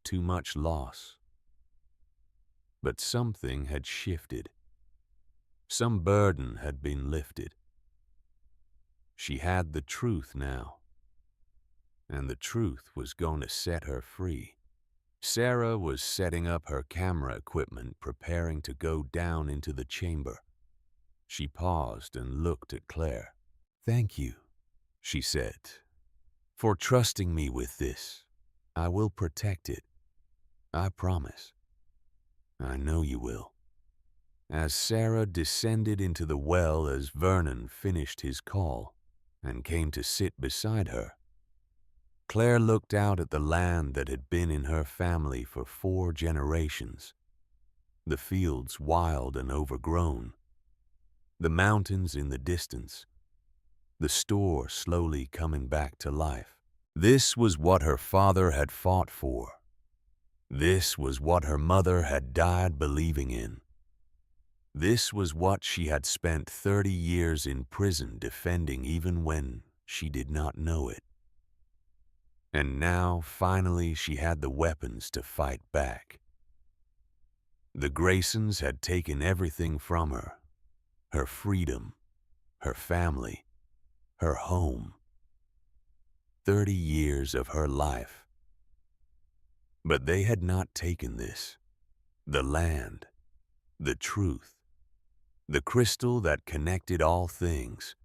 S1: too much loss. But something had shifted. Some burden had been lifted. She had the truth now, and the truth was going to set her free. Sarah was setting up her camera equipment, preparing to go down into the chamber. She paused and looked at Claire. "Thank you," she said, "for trusting me with this. I will protect it. I promise. I know you will." As Sarah descended into the well as Vernon finished his call and came to sit beside her, Claire looked out at the land that had been in her family for 4 generations, the fields wild and overgrown, the mountains in the distance, the store slowly coming back to life. This was what her father had fought for. This was what her mother had died believing in. This was what she had spent 30 years in prison defending even when she did not know it. And now, finally, she had the weapons to fight back. The Graysons had taken everything from her: her freedom, her family, her home. 30 years of her life. But they had not taken this: the land, the truth, the crystal that connected all things.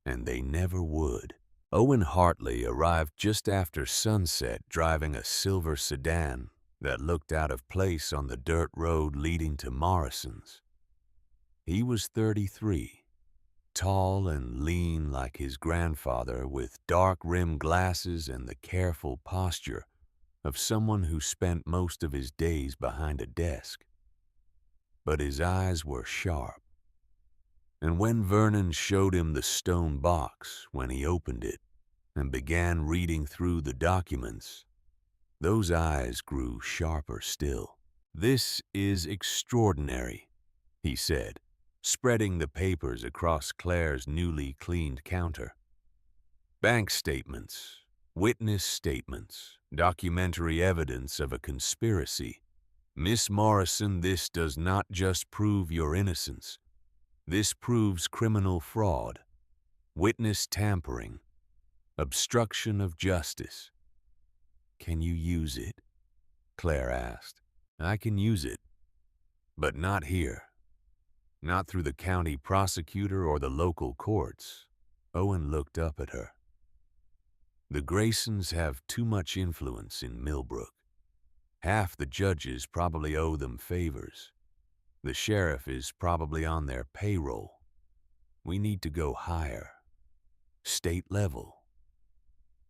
S1: And they never would. Owen Hartley arrived just after sunset, driving a silver sedan that looked out of place on the dirt road leading to Morrison's. He was 33, tall and lean like his grandfather, with dark-rimmed glasses and the careful posture of someone who spent most of his days behind a desk. But his eyes were sharp, and when Vernon showed him the stone box, when he opened it and began reading through the documents, those eyes grew sharper still. "This is extraordinary," he said, spreading the papers across Claire's newly cleaned counter. "Bank statements, witness statements, documentary evidence of a conspiracy. Miss Morrison, this does not just prove your innocence. This proves criminal fraud, witness tampering, obstruction of justice." "Can you use it?" Claire asked. "I can use it, but not here. Not through the county prosecutor or the local courts." Owen looked up at her. "The Graysons have too much influence in Millbrook. Half the judges probably owe them favors. The sheriff is probably on their payroll. We need to go higher. State level.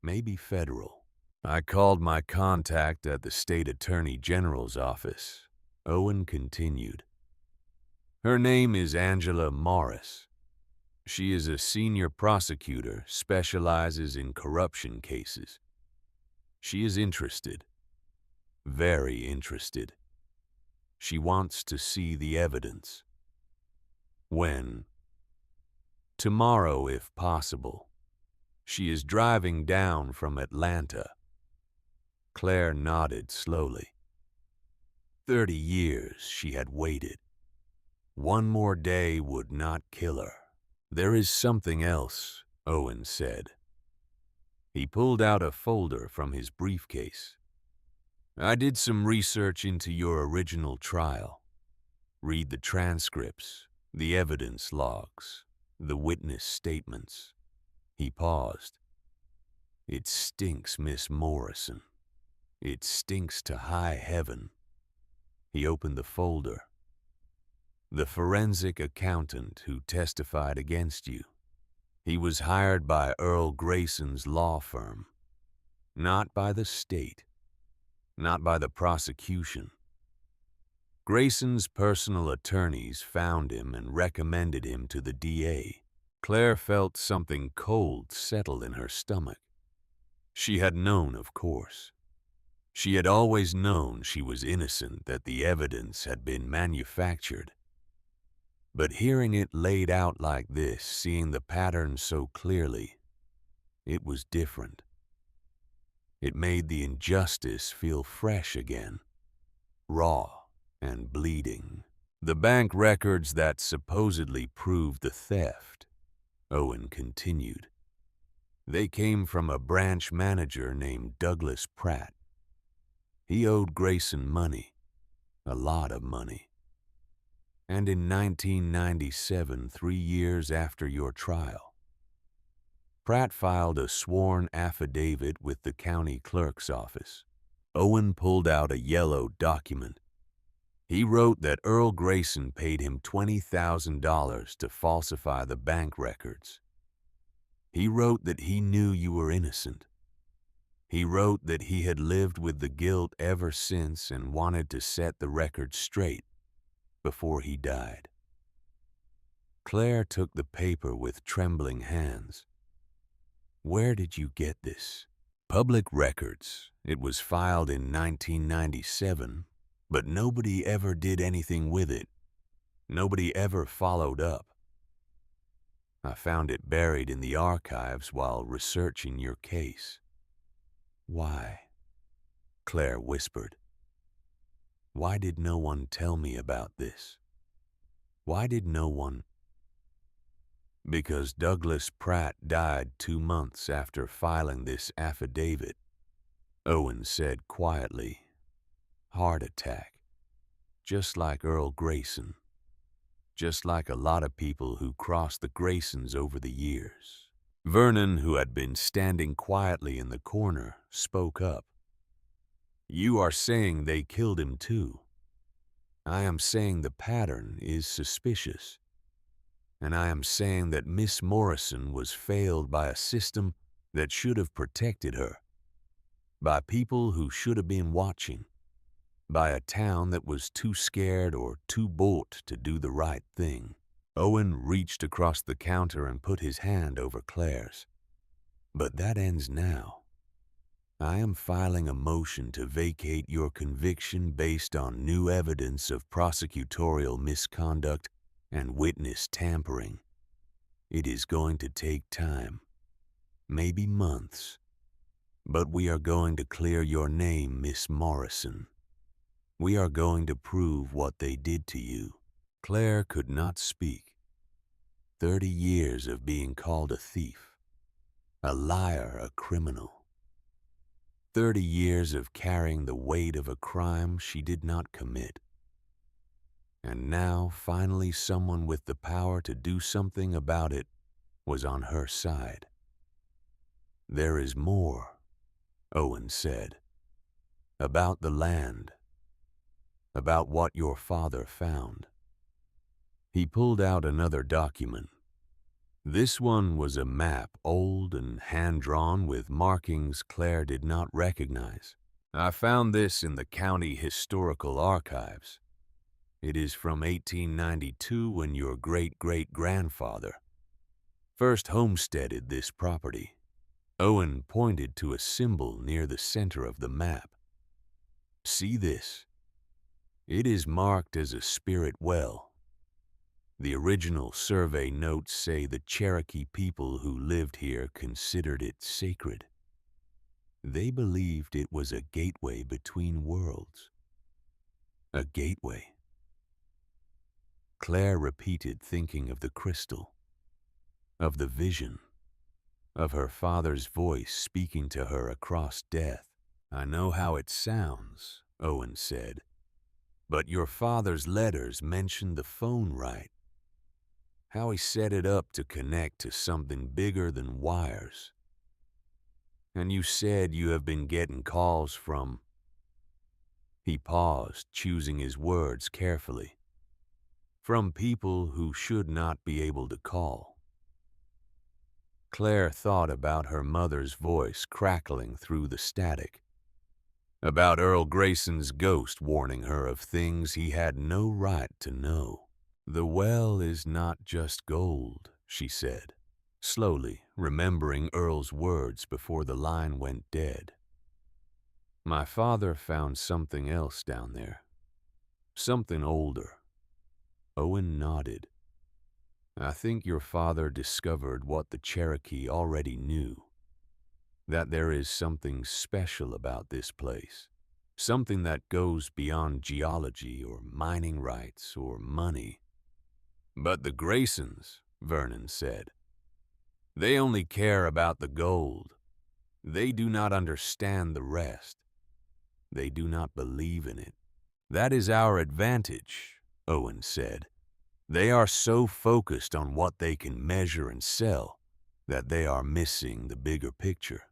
S1: Maybe federal." "I called my contact at the state attorney general's office," Owen continued. "Her name is Angela Morris. She is a senior prosecutor, specializes in corruption cases. She is interested. Very interested. She wants to see the evidence." "When?" "Tomorrow, if possible. She is driving down from Atlanta." Claire nodded slowly. 30 years she had waited. One more day would not kill her. "There is something else," Owen said. He pulled out a folder from his briefcase. "I did some research into your original trial. Read the transcripts, the evidence logs, the witness statements." He paused. "It stinks, Miss Morrison. It stinks to high heaven." He opened the folder. "The forensic accountant who testified against you. He was hired by Earl Grayson's law firm. Not by the state. Not by the prosecution. Grayson's personal attorneys found him and recommended him to the DA." Claire felt something cold settle in her stomach. She had known, of course. She had always known she was innocent, that the evidence had been manufactured. But hearing it laid out like this, seeing the pattern so clearly, it was different. It made the injustice feel fresh again, raw and bleeding. The bank records that supposedly proved the theft, Owen continued. They came from a branch manager named Douglas Pratt. He owed Grayson money, a lot of money. And in 1997, 3 years after your trial, Pratt filed a sworn affidavit with the county clerk's office. Owen pulled out a yellow document. He wrote that Earl Grayson paid him $20,000 to falsify the bank records. He wrote that he knew you were innocent. He wrote that he had lived with the guilt ever since and wanted to set the record straight before he died. Claire took the paper with trembling hands. Where did you get this? Public records. It was filed in 1997, but nobody ever did anything with it. Nobody ever followed up. I found it buried in the archives while researching your case. Why? Claire whispered. Why did no one tell me about this? Why did no one? Because Douglas Pratt died 2 months after filing this affidavit, Owen said quietly. Heart attack. Just like Earl Grayson. Just like a lot of people who crossed the Graysons over the years. Vernon, who had been standing quietly in the corner, spoke up. You are saying they killed him too. I am saying the pattern is suspicious. And I am saying that Miss Morrison was failed by a system that should have protected her, by people who should have been watching, by a town that was too scared or too bold to do the right thing. Owen reached across the counter and put his hand over Claire's. But that ends now. I am filing a motion to vacate your conviction based on new evidence of prosecutorial misconduct and witness tampering. It is going to take time, maybe months, but we are going to clear your name, Miss Morrison. We are going to prove what they did to you. Claire could not speak. 30 years of being called a thief, a liar, a criminal. 30 years of carrying the weight of a crime she did not commit. And now, finally, someone with the power to do something about it was on her side. There is more, Owen said, about the land, about what your father found. He pulled out another document. This one was a map, old and hand-drawn with markings Claire did not recognize. I found this in the county historical archives. It is from 1892 when your great-great-grandfather first homesteaded this property. Owen pointed to a symbol near the center of the map. See this? It is marked as a spirit well. The original survey notes say the Cherokee people who lived here considered it sacred. They believed it was a gateway between worlds. A gateway. Claire repeated, thinking of the crystal, of the vision, of her father's voice speaking to her across death. I know how it sounds, Owen said, but your father's letters mentioned the phone right. How he set it up to connect to something bigger than wires. And you said you have been getting calls from... He paused, choosing his words carefully. From people who should not be able to call. Claire thought about her mother's voice crackling through the static. About Earl Grayson's ghost warning her of things he had no right to know. The well is not just gold, she said, slowly remembering Earl's words before the line went dead. My father found something else down there. Something older. Owen nodded. I think your father discovered what the Cherokee already knew. That there is something special about this place. Something that goes beyond geology or mining rights or money. But the Graysons, Vernon said, they only care about the gold. They do not understand the rest. They do not believe in it. That is our advantage, Owen said. They are so focused on what they can measure and sell that they are missing the bigger picture.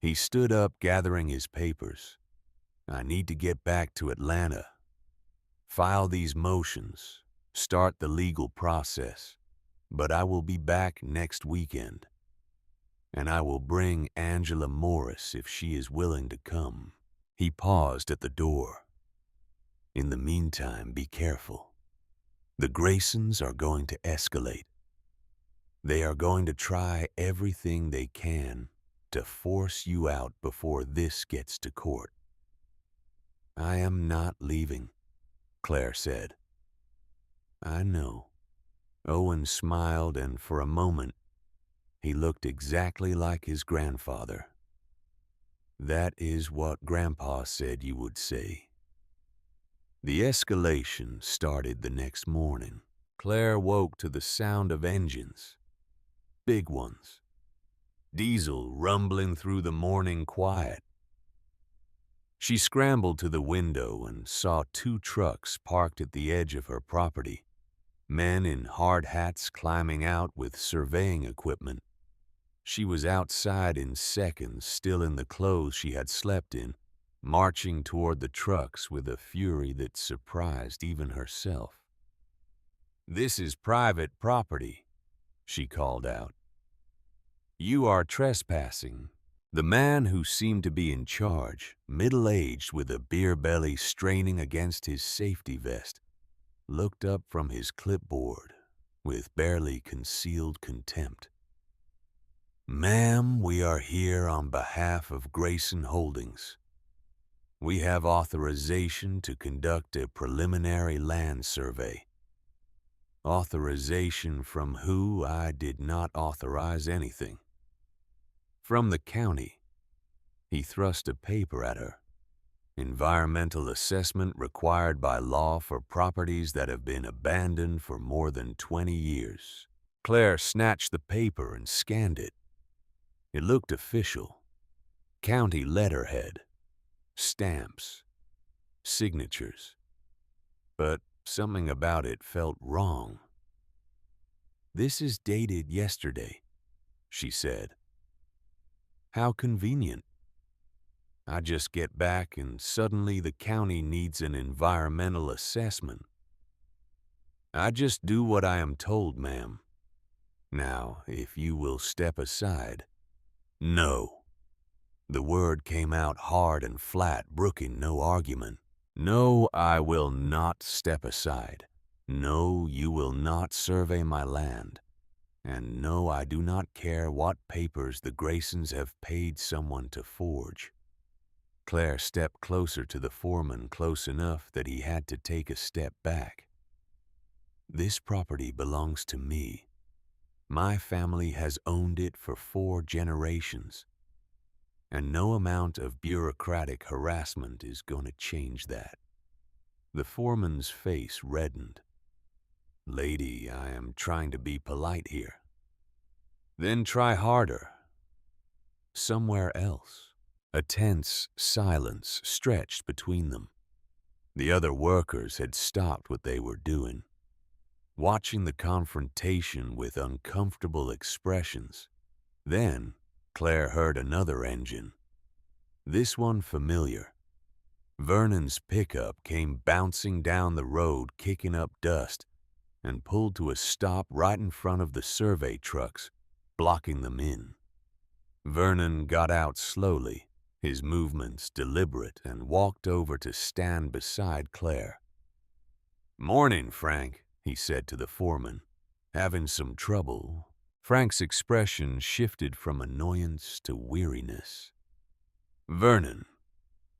S1: He stood up, gathering his papers. I need to get back to Atlanta, file these motions, start the legal process, but I will be back next weekend. And I will bring Angela Morris if she is willing to come. He paused at the door. In the meantime, be careful. The Graysons are going to escalate. They are going to try everything they can to force you out before this gets to court. I am not leaving, Claire said. I know. Owen smiled, and for a moment, he looked exactly like his grandfather. That is what Grandpa said you would say. The escalation started the next morning. Claire woke to the sound of engines. Big ones. Diesel rumbling through the morning quiet. She scrambled to the window and saw 2 trucks parked at the edge of her property. Men in hard hats climbing out with surveying equipment. She was outside in seconds, still in the clothes she had slept in, marching toward the trucks with a fury that surprised even herself. This is private property, she called out. You are trespassing. The man who seemed to be in charge, middle-aged with a beer belly straining against his safety vest, looked up from his clipboard with barely concealed contempt. Ma'am, we are here on behalf of Grayson Holdings. We have authorization to conduct a preliminary land survey. Authorization from who? I did not authorize anything. From the county. He thrust a paper at her. Environmental assessment required by law for properties that have been abandoned for more than 20 years. Claire snatched the paper and scanned it. It looked official. County letterhead. Stamps. Signatures. But something about it felt wrong. This is dated yesterday, she said. How convenient. I just get back and suddenly the county needs an environmental assessment. I just do what I am told, ma'am. Now, if you will step aside. No. The word came out hard and flat, brooking no argument. No, I will not step aside. No, you will not survey my land. And no, I do not care what papers the Graysons have paid someone to forge. Claire stepped closer to the foreman, close enough that he had to take a step back. This property belongs to me. My family has owned it for 4 generations. And no amount of bureaucratic harassment is going to change that. The foreman's face reddened. Lady, I am trying to be polite here. Then try harder. Somewhere else. A tense silence stretched between them. The other workers had stopped what they were doing, watching the confrontation with uncomfortable expressions. Then Claire heard another engine. This one familiar. Vernon's pickup came bouncing down the road, kicking up dust, and pulled to a stop right in front of the survey trucks, blocking them in. Vernon got out slowly, his movements deliberate, and walked over to stand beside Claire. Morning, Frank, he said to the foreman. Having some trouble? Frank's expression shifted from annoyance to weariness. Vernon,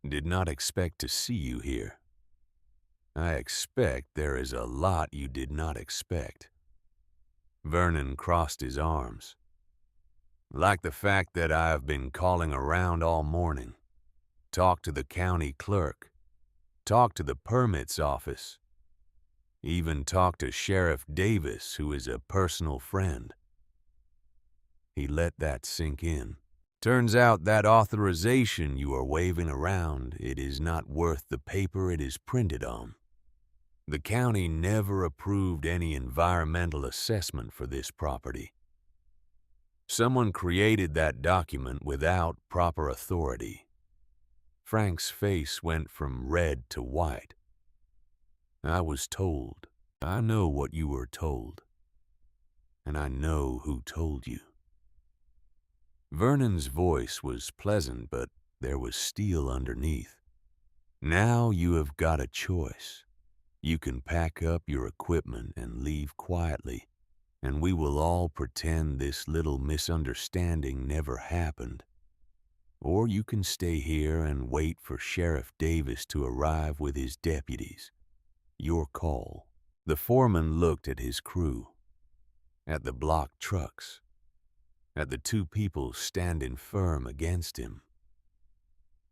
S1: Did not expect to see you here. I expect there is a lot you did not expect." Vernon crossed his arms. "Like the fact that I have been calling around all morning. Talked to the county clerk. Talked to the permits office. Even talked to Sheriff Davis, who is a personal friend." He let that sink in. "Turns out that authorization you are waving around, it is not worth the paper it is printed on. The county never approved any environmental assessment for this property. Someone created that document without proper authority." Frank's face went from red to white. "I was told. I know what you were told. And I know who told you." Vernon's voice was pleasant, but there was steel underneath. "Now you have got a choice. You can pack up your equipment and leave quietly, and we will all pretend this little misunderstanding never happened. Or you can stay here and wait for Sheriff Davis to arrive with his deputies. Your call." The foreman looked at his crew, at the blocked trucks, at the two people standing firm against him.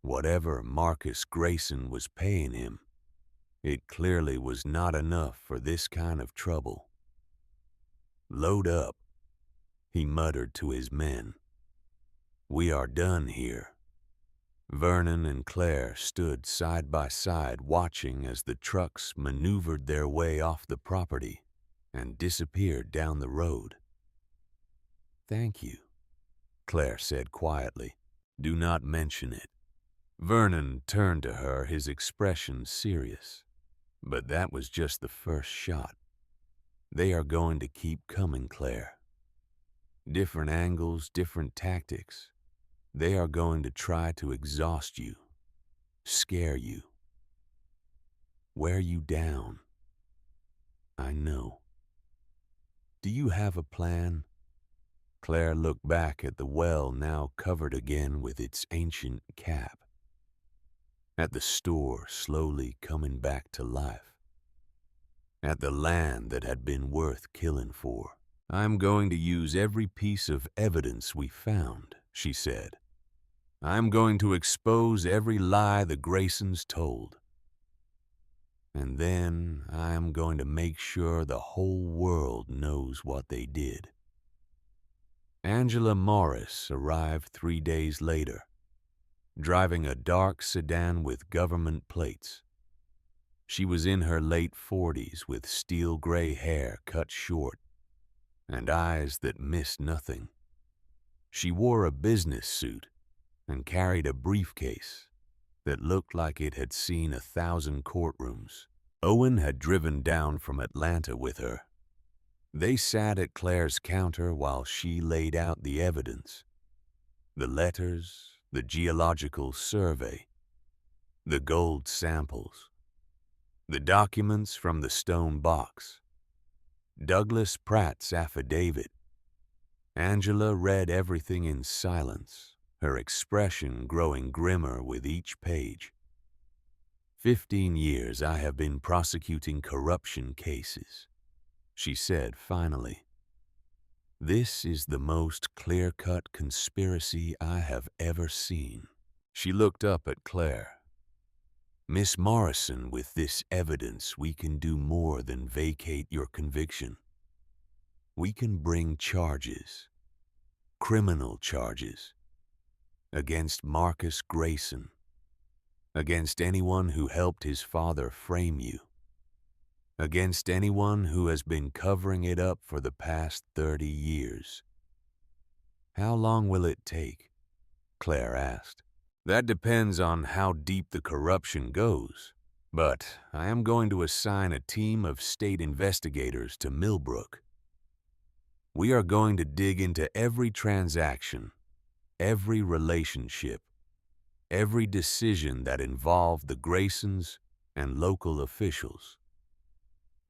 S1: Whatever Marcus Grayson was paying him, it clearly was not enough for this kind of trouble. "Load up," he muttered to his men. "We are done here." Vernon and Claire stood side by side watching as the trucks maneuvered their way off the property and disappeared down the road. "Thank you," Claire said quietly. "Do not mention it." Vernon turned to her, his expression serious. "But that was just the first shot. They are going to keep coming, Claire. Different angles, different tactics. They are going to try to exhaust you, scare you, wear you down. I know. Do you have a plan?" Claire looked back at the well now covered again with its ancient cap, at the store slowly coming back to life, at the land that had been worth killing for. "I'm going to use every piece of evidence we found," she said. "I'm going to expose every lie the Graysons told. And then I am going to make sure the whole world knows what they did." Angela Morris arrived 3 days later, driving a dark sedan with government plates. She was in her late 40s with steel gray hair cut short and eyes that missed nothing. She wore a business suit and carried a briefcase that looked like it had seen 1,000 courtrooms. Owen had driven down from Atlanta with her. They sat at Claire's counter while she laid out the evidence. The letters, the geological survey, the gold samples, the documents from the stone box, Douglas Pratt's affidavit. Angela read everything in silence, her expression growing grimmer with each page. 15 years I have been prosecuting corruption cases," she said finally. "This is the most clear-cut conspiracy I have ever seen." She looked up at Claire. "Miss Morrison, with this evidence, we can do more than vacate your conviction. We can bring charges, criminal charges, against Marcus Grayson, against anyone who helped his father frame you, against anyone who has been covering it up for the past 30 years. How long will it take?" Claire asked. "That depends on how deep the corruption goes, but I am going to assign a team of state investigators to Millbrook. We are going to dig into every transaction, every relationship, every decision that involved the Graysons and local officials.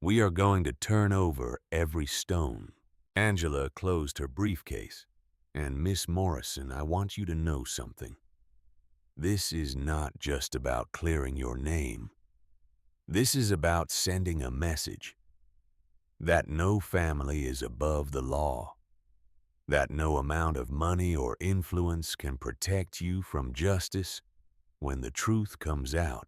S1: We are going to turn over every stone." Angela closed her briefcase. "And Miss Morrison, I want you to know something. This is not just about clearing your name. This is about sending a message that no family is above the law, that no amount of money or influence can protect you from justice when the truth comes out.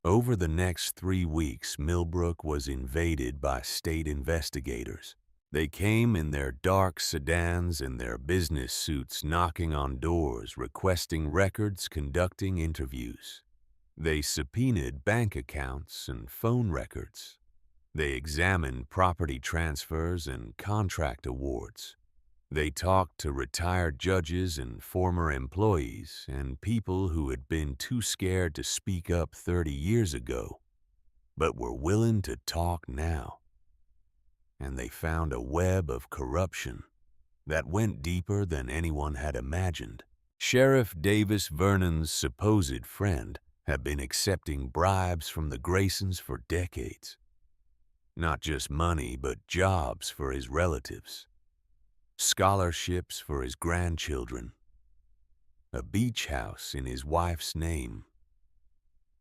S1: Over the next 3 weeks, Millbrook was invaded by state investigators. They came in their dark sedans and their business suits, knocking on doors, requesting records, conducting interviews. They subpoenaed bank accounts and phone records. They examined property transfers and contract awards. They talked to retired judges and former employees and people who had been too scared to speak up 30 years ago, but were willing to talk now. And they found a web of corruption that went deeper than anyone had imagined. Sheriff Davis Vernon's supposed friend had been accepting bribes from the Graysons for decades. Not just money, but jobs for his relatives, scholarships for his grandchildren, a beach house in his wife's name.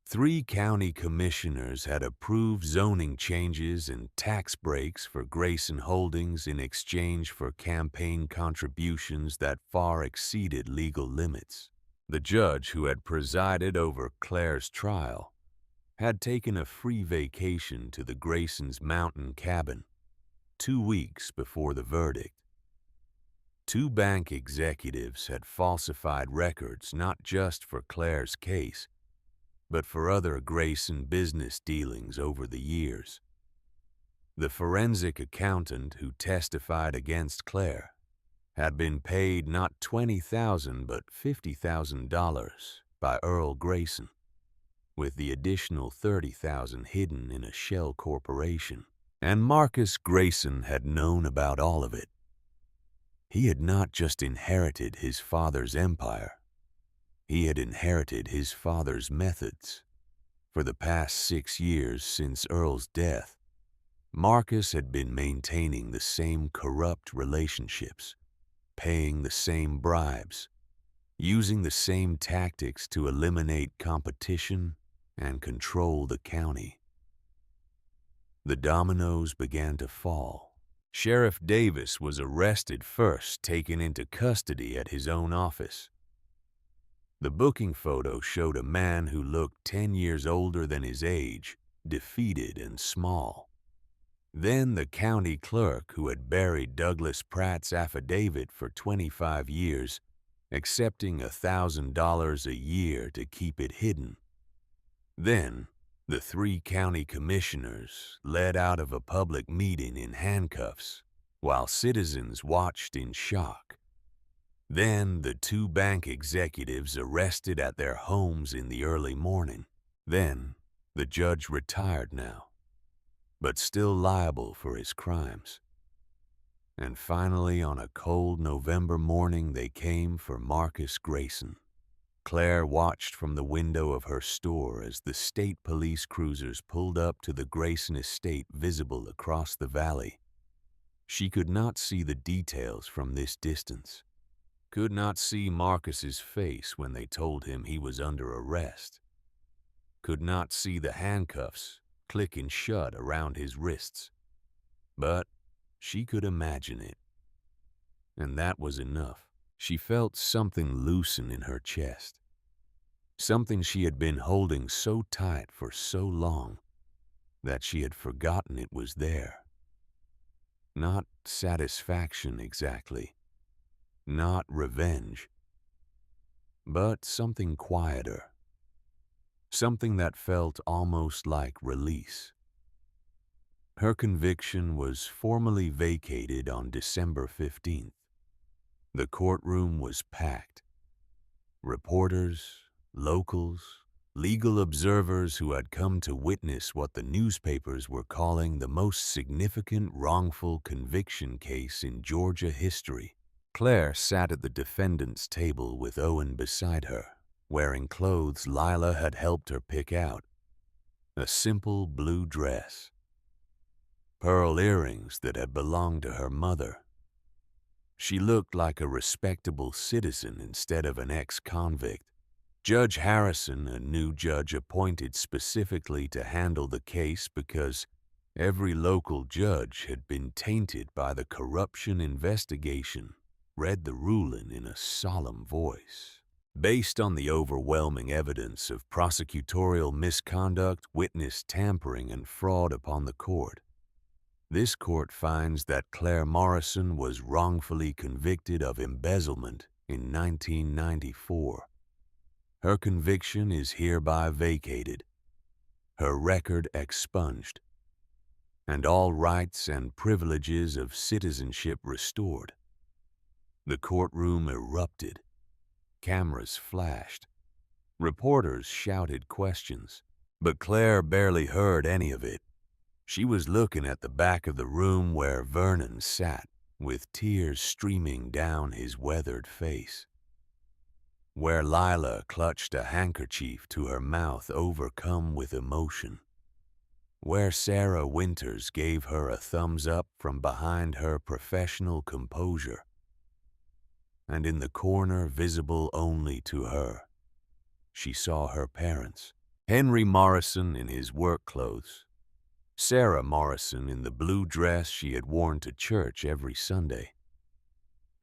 S1: 3 county commissioners had approved zoning changes and tax breaks for Grayson Holdings in exchange for campaign contributions that far exceeded legal limits. The judge who had presided over Claire's trial had taken a free vacation to the Graysons' mountain cabin 2 weeks before the verdict. 2 bank executives had falsified records not just for Claire's case, but for other Grayson business dealings over the years. The forensic accountant who testified against Claire had been paid not $20,000 but $50,000 by Earl Grayson, with the additional $30,000 hidden in a shell corporation. And Marcus Grayson had known about all of it. He had not just inherited his father's empire. He had inherited his father's methods. For the past 6 years since Earl's death, Marcus had been maintaining the same corrupt relationships, paying the same bribes, using the same tactics to eliminate competition and control the county. The dominoes began to fall. Sheriff Davis was arrested first, taken into custody at his own office. The booking photo showed a man who looked 10 years older than his age, defeated and small. Then the county clerk who had buried Douglas Pratt's affidavit for 25 years, accepting $1,000 a year to keep it hidden. Then the 3 county commissioners led out of a public meeting in handcuffs, while citizens watched in shock. Then the 2 bank executives arrested at their homes in the early morning. Then the judge retired now, but still liable for his crimes. And finally, on a cold November morning, they came for Marcus Grayson. Claire watched from the window of her store as the state police cruisers pulled up to the Grayson estate visible across the valley. She could not see the details from this distance. Could not see Marcus's face when they told him he was under arrest. Could not see the handcuffs clicking shut around his wrists. But she could imagine it. And that was enough. She felt something loosen in her chest. Something she had been holding so tight for so long that she had forgotten it was there. Not satisfaction exactly. Not revenge, but something quieter, something that felt almost like release. Her conviction was formally vacated on December 15th. The courtroom was packed. Reporters, locals, legal observers who had come to witness what the newspapers were calling the most significant wrongful conviction case in Georgia history. Claire sat at the defendant's table with Owen beside her, wearing clothes Lila had helped her pick out. A simple blue dress. Pearl earrings that had belonged to her mother. She looked like a respectable citizen instead of an ex-convict. Judge Harrison, a new judge appointed specifically to handle the case because every local judge had been tainted by the corruption investigation, read the ruling in a solemn voice. Based on the overwhelming evidence of prosecutorial misconduct, witness tampering, and fraud upon the court, this court finds that Claire Morrison was wrongfully convicted of embezzlement in 1994. Her conviction is hereby vacated, her record expunged, and all rights and privileges of citizenship restored. The courtroom erupted. Cameras flashed. Reporters shouted questions, but Claire barely heard any of it. She was looking at the back of the room where Vernon sat, with tears streaming down his weathered face, where Lila clutched a handkerchief to her mouth, overcome with emotion, where Sarah Winters gave her a thumbs up from behind her professional composure, and in the corner, visible only to her, she saw her parents, Henry Morrison in his work clothes, Sarah Morrison in the blue dress she had worn to church every Sunday.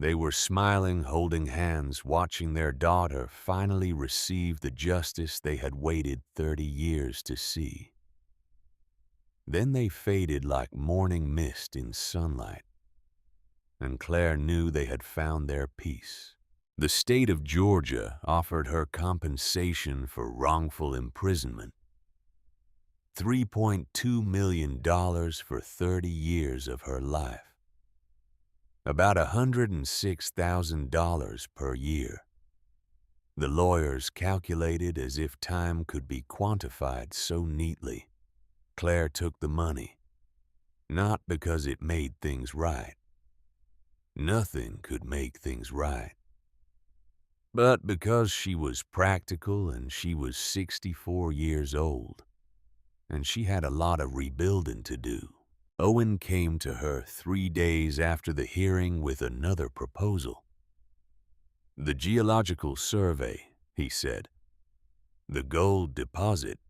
S1: They were smiling, holding hands, watching their daughter finally receive the justice they had waited 30 years to see. Then they faded like morning mist in sunlight, and Claire knew they had found their peace. The state of Georgia offered her compensation for wrongful imprisonment, $3.2 million for 30 years of her life, about $106,000 per year. The lawyers calculated as if time could be quantified so neatly. Claire took the money, not because it made things right. Nothing could make things right. But because she was practical and she was 64 years old, and she had a lot of rebuilding to do. Owen came to her 3 days after the hearing with another proposal. The geological survey, he said. The gold deposit.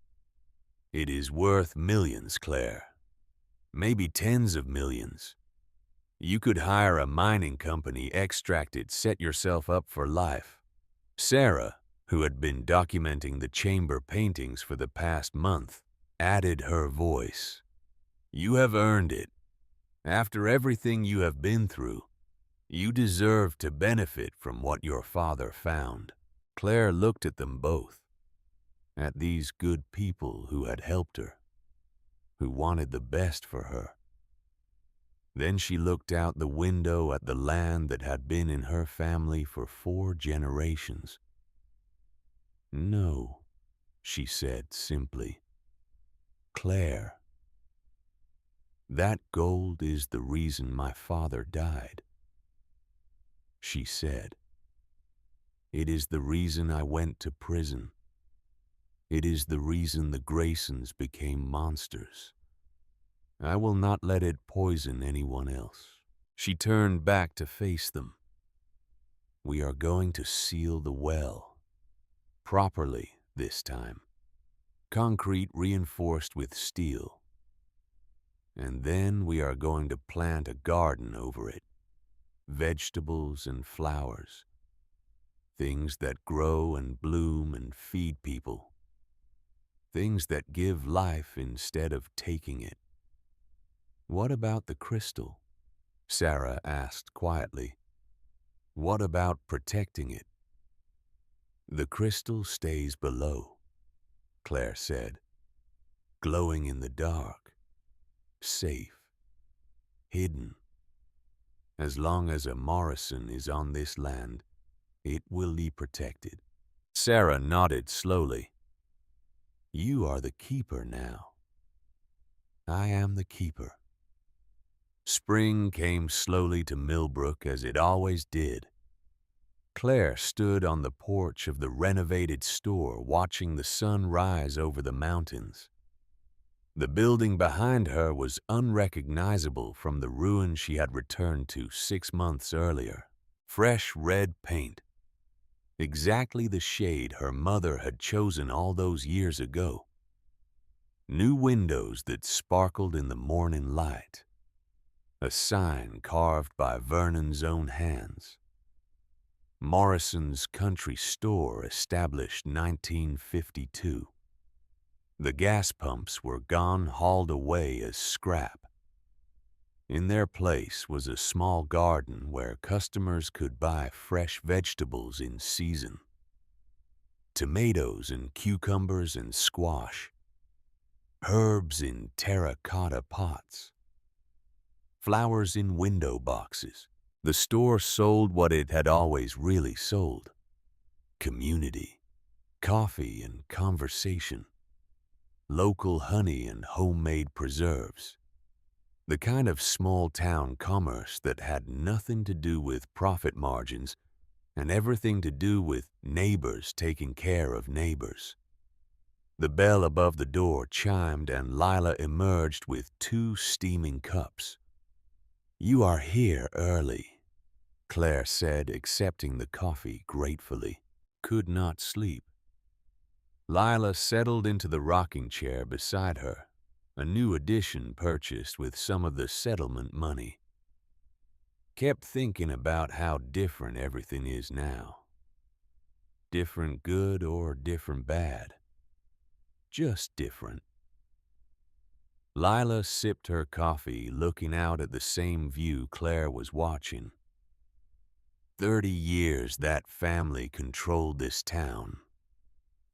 S1: It is worth millions, Claire. Maybe tens of millions. You could hire a mining company, extract it, set yourself up for life. Sarah, who had been documenting the chamber paintings for the past month, added her voice. You have earned it. After everything you have been through, you deserve to benefit from what your father found. Claire looked at them both, at these good people who had helped her, who wanted the best for her. Then she looked out the window at the land that had been in her family for 4 generations. No, she said simply. Claire, that gold is the reason my father died. She said, it is the reason I went to prison. It is the reason the Graysons became monsters. I will not let it poison anyone else. She turned back to face them. We are going to seal the well, properly this time. Concrete reinforced with steel. And then we are going to plant a garden over it. Vegetables and flowers. Things that grow and bloom and feed people. Things that give life instead of taking it. What about the crystal? Sarah asked quietly. What about protecting it? The crystal stays below, Claire said, glowing in the dark, safe, hidden. As long as a Morrison is on this land, it will be protected. Sarah nodded slowly. You are the keeper now. I am the keeper. Spring came slowly to Millbrook as it always did. Claire stood on the porch of the renovated store watching the sun rise over the mountains. The building behind her was unrecognizable from the ruin she had returned to 6 months earlier. Fresh red paint, exactly the shade her mother had chosen all those years ago. New windows that sparkled in the morning light. A sign carved by Vernon's own hands. Morrison's Country Store, established 1952. The gas pumps were gone, hauled away as scrap. In their place was a small garden where customers could buy fresh vegetables in season. Tomatoes and cucumbers and squash. Herbs in terracotta pots. Flowers in window boxes. The store sold what it had always really sold: community, coffee and conversation, local honey and homemade preserves. The kind of small-town commerce that had nothing to do with profit margins and everything to do with neighbors taking care of neighbors. The bell above the door chimed and Lila emerged with 2 steaming cups. "You are here early," Claire said, accepting the coffee gratefully. Could not sleep. Lila settled into the rocking chair beside her, a new addition purchased with some of the settlement money. Kept thinking about how different everything is now. Different good or different bad. Just different. Lila sipped her coffee, looking out at the same view Claire was watching. 30 years that family controlled this town.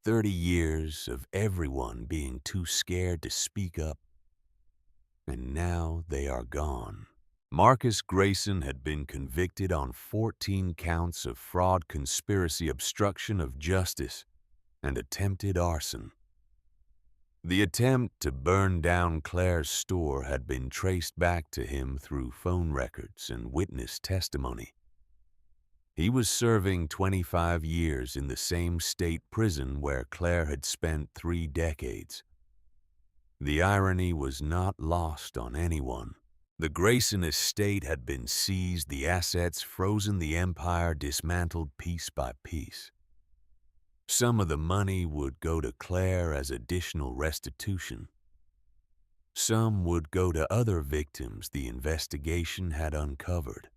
S1: 30 years of everyone being too scared to speak up. And now they are gone. Marcus Grayson had been convicted on 14 counts of fraud, conspiracy, obstruction of justice, and attempted arson. The attempt to burn down Claire's store had been traced back to him through phone records and witness testimony. He was serving 25 years in the same state prison where Claire had spent 3 decades. The irony was not lost on anyone. The Grayson estate had been seized, the assets frozen, the empire dismantled piece by piece. Some of the money would go to Claire as additional restitution. Some would go to other victims the investigation had uncovered.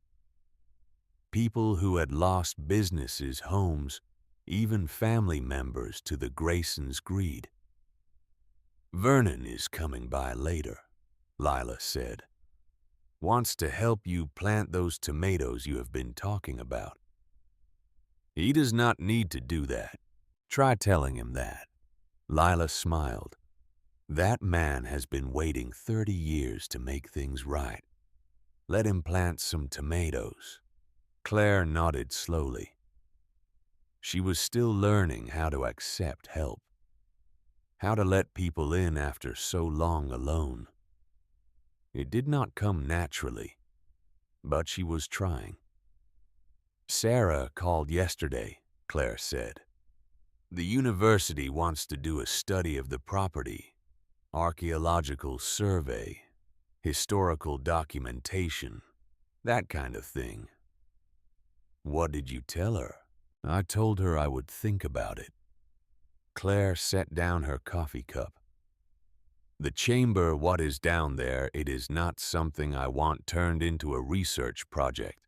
S1: People who had lost businesses, homes, even family members to the Graysons' greed. "Vernon is coming by later," Lila said. "Wants to help you plant those tomatoes you have been talking about. He does not need to do that. Try telling him that." Lila smiled. "That man has been waiting 30 years to make things right. Let him plant some tomatoes." Claire nodded slowly. She was still learning how to accept help, how to let people in after so long alone. It did not come naturally, but she was trying. "Sarah called yesterday," Claire said. "The university wants to do a study of the property, archaeological survey, historical documentation, that kind of thing." "What did you tell her?" "I told her I would think about it." Claire set down her coffee cup. "The chamber, what is down there, it is not something I want turned into a research project.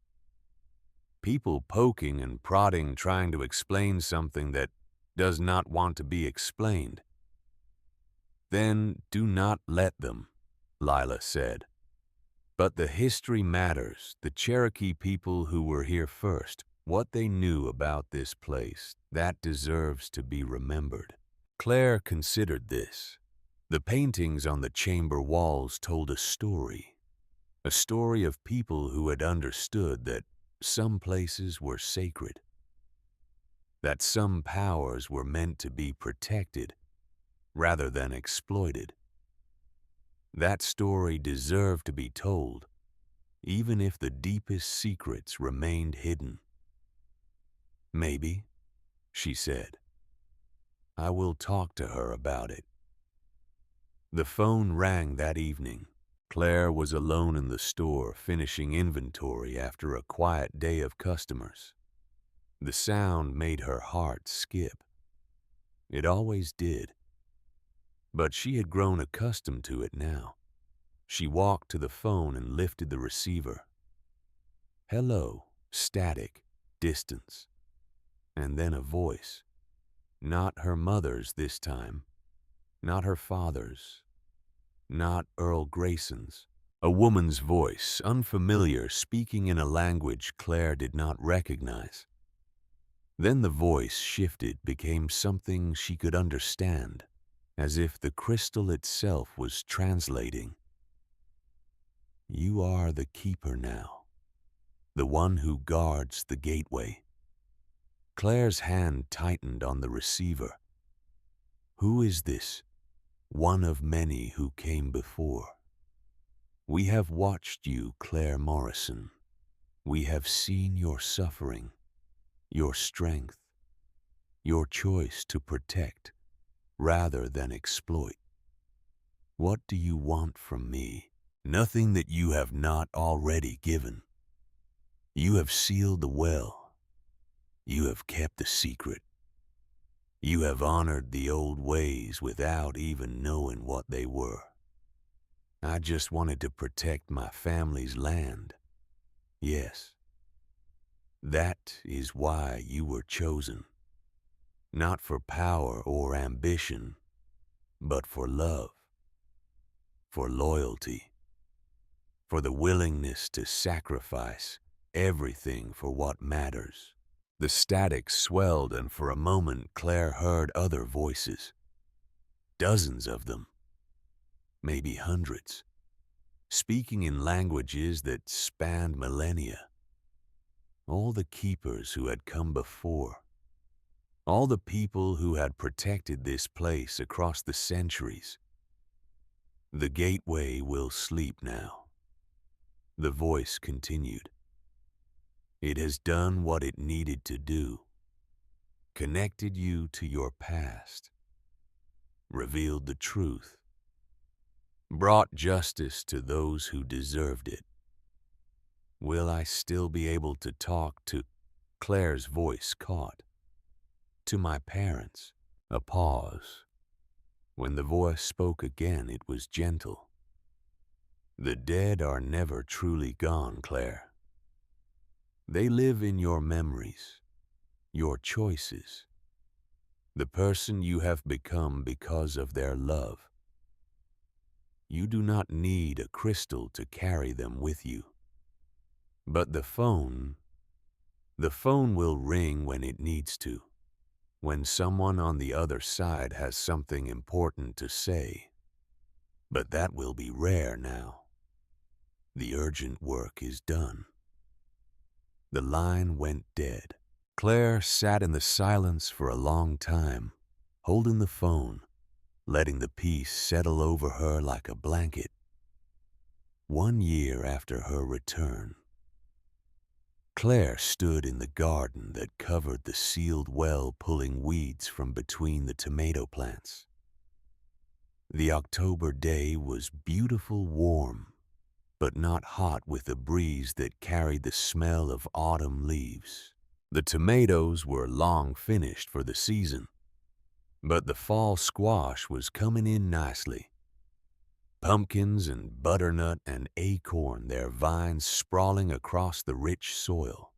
S1: People poking and prodding, trying to explain something that does not want to be explained." "Then do not let them," Lila said. "But the history matters, the Cherokee people who were here first, what they knew about this place, that deserves to be remembered." Claire considered this. The paintings on the chamber walls told a story of people who had understood that some places were sacred, that some powers were meant to be protected rather than exploited. That story deserved to be told, even if the deepest secrets remained hidden. "Maybe," she said. "I will talk to her about it." The phone rang that evening. Claire was alone in the store, finishing inventory after a quiet day of customers. The sound made her heart skip. It always did. But she had grown accustomed to it now. She walked to the phone and lifted the receiver. Hello, static, distance. And then a voice. Not her mother's this time. Not her father's. Not Earl Grayson's. A woman's voice, unfamiliar, speaking in a language Claire did not recognize. Then the voice shifted, became something she could understand, as if the crystal itself was translating. You are the keeper now, the one who guards the gateway. Claire's hand tightened on the receiver. Who is this? One of many who came before. We have watched you, Claire Morrison. We have seen your suffering, your strength, your choice to protect rather than exploit. What do you want from me? Nothing that you have not already given. You have sealed the well. You have kept the secret. You have honored the old ways without even knowing what they were. I just wanted to protect my family's land. Yes. That is why you were chosen. Not for power or ambition, but for love, for loyalty, for the willingness to sacrifice everything for what matters. The static swelled, and for a moment Claire heard other voices. Dozens of them, maybe hundreds, speaking in languages that spanned millennia. All the keepers who had come before, all the people who had protected this place across the centuries. The gateway will sleep now. The voice continued. It has done what it needed to do, connected you to your past, revealed the truth, brought justice to those who deserved it. Will I still be able to talk to Claire's voice caught? To my parents? A pause. When the voice spoke again, it was gentle. The dead are never truly gone, Claire. They live in your memories, your choices, the person you have become because of their love. You do not need a crystal to carry them with you. But the phone will ring when it needs to, when someone on the other side has something important to say. But that will be rare now. The urgent work is done. The line went dead. Claire sat in the silence for a long time, holding the phone, letting the peace settle over her like a blanket. 1 year after her return, Claire stood in the garden that covered the sealed well, pulling weeds from between the tomato plants. The October day was beautiful, warm, but not hot, with a breeze that carried the smell of autumn leaves. The tomatoes were long finished for the season, but the fall squash was coming in nicely. Pumpkins and butternut and acorn, their vines sprawling across the rich soil.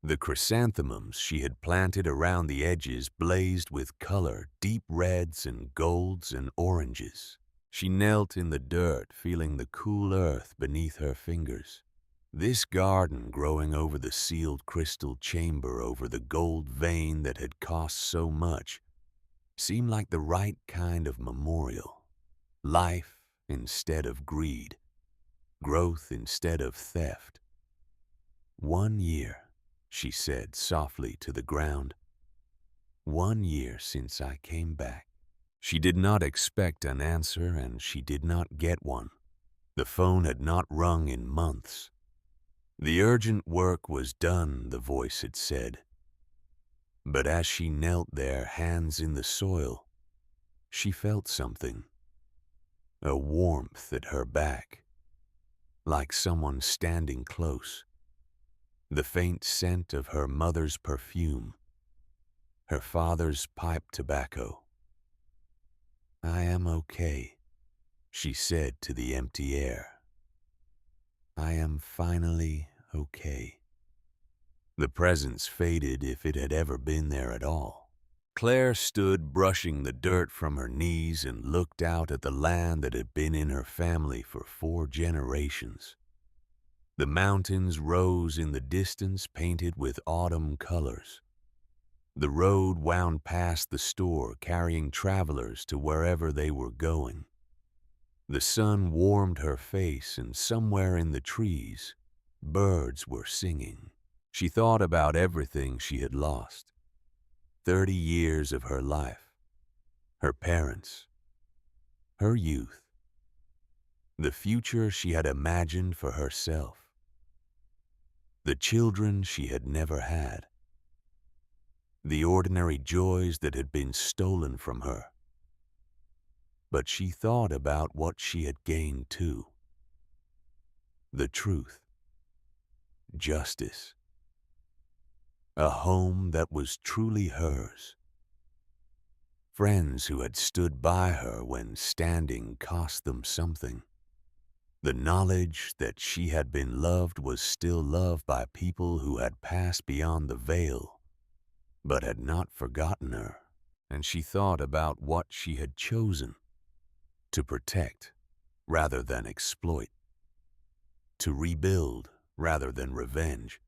S1: The chrysanthemums she had planted around the edges blazed with color, deep reds and golds and oranges. She knelt in the dirt, feeling the cool earth beneath her fingers. This garden growing over the sealed crystal chamber, over the gold vein that had cost so much, seemed like the right kind of memorial. Life instead of greed, growth instead of theft. 1 year, she said softly to the ground. 1 year since I came back. She did not expect an answer, and she did not get one. The phone had not rung in months. The urgent work was done, the voice had said. But as she knelt there, hands in the soil, she felt something. A warmth at her back, like someone standing close. the faint scent of her mother's perfume, her father's pipe tobacco. "I am okay," she said to the empty air. "I am finally okay." The presence faded if it had ever been there at all. Claire stood brushing the dirt from her knees and looked out at the land that had been in her family for 4 generations. The mountains rose in the distance, painted with autumn colors. The road wound past the store, carrying travelers to wherever they were going. The sun warmed her face, and somewhere in the trees, birds were singing. She thought about everything she had lost. 30 years of her life, her parents, her youth, the future she had imagined for herself, the children she had never had, the ordinary joys that had been stolen from her. But she thought about what she had gained too. The truth, justice, a home that was truly hers, friends who had stood by her when standing cost them something. The knowledge that she had been loved was still loved by people who had passed beyond the veil, but had not forgotten her. And she thought about what she had chosen: to protect rather than exploit, to rebuild rather than revenge,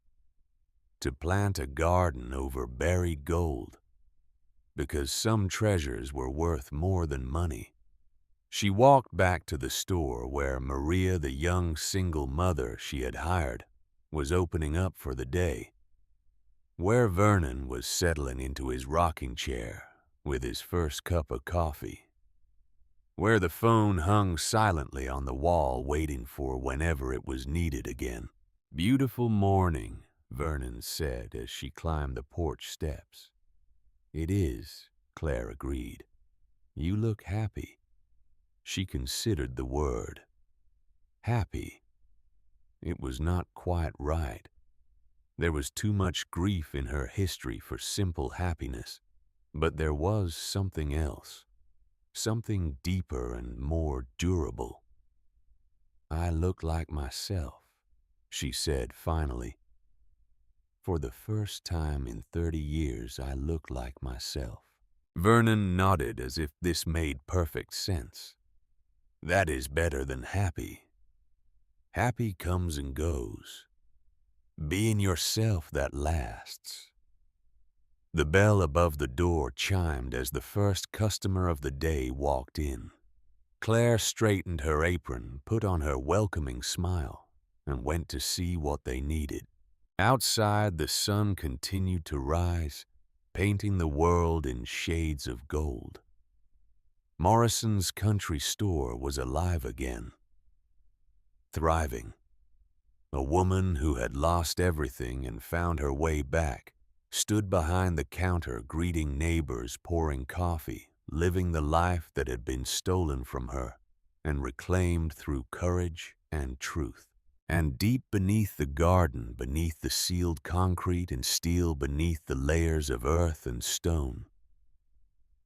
S1: to plant a garden over buried gold, because some treasures were worth more than money. She walked back to the store where Maria, the young single mother she had hired, was opening up for the day, where Vernon was settling into his rocking chair with his first cup of coffee, where the phone hung silently on the wall waiting for whenever it was needed again. "Beautiful morning," Vernon said as she climbed the porch steps. "It is," Claire agreed. "You look happy." She considered the word. Happy. It was not quite right. There was too much grief in her history for simple happiness. But there was something else, something deeper and more durable. "I look like myself," she said finally. "For the first time in 30 years, I look like myself." Vernon nodded as if this made perfect sense. "That is better than happy. Happy comes and goes. Being yourself that lasts." The bell above the door chimed as the first customer of the day walked in. Claire straightened her apron, put on her welcoming smile, and went to see what they needed. Outside, the sun continued to rise, painting the world in shades of gold. Morrison's country store was alive again, thriving. A woman who had lost everything and found her way back stood behind the counter greeting neighbors, pouring coffee, living the life that had been stolen from her and reclaimed through courage and truth. And deep beneath the garden, beneath the sealed concrete and steel, beneath the layers of earth and stone,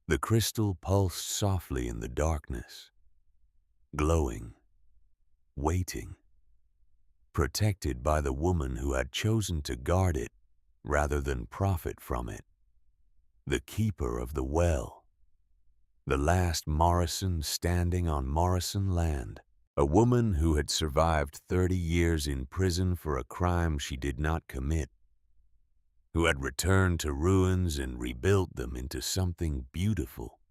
S1: the crystal pulsed softly in the darkness, glowing, waiting, protected by the woman who had chosen to guard it rather than profit from it. The keeper of the well, the last Morrison standing on Morrison land, a woman who had survived 30 years in prison for a crime she did not commit, who had returned to ruins and rebuilt them into something beautiful,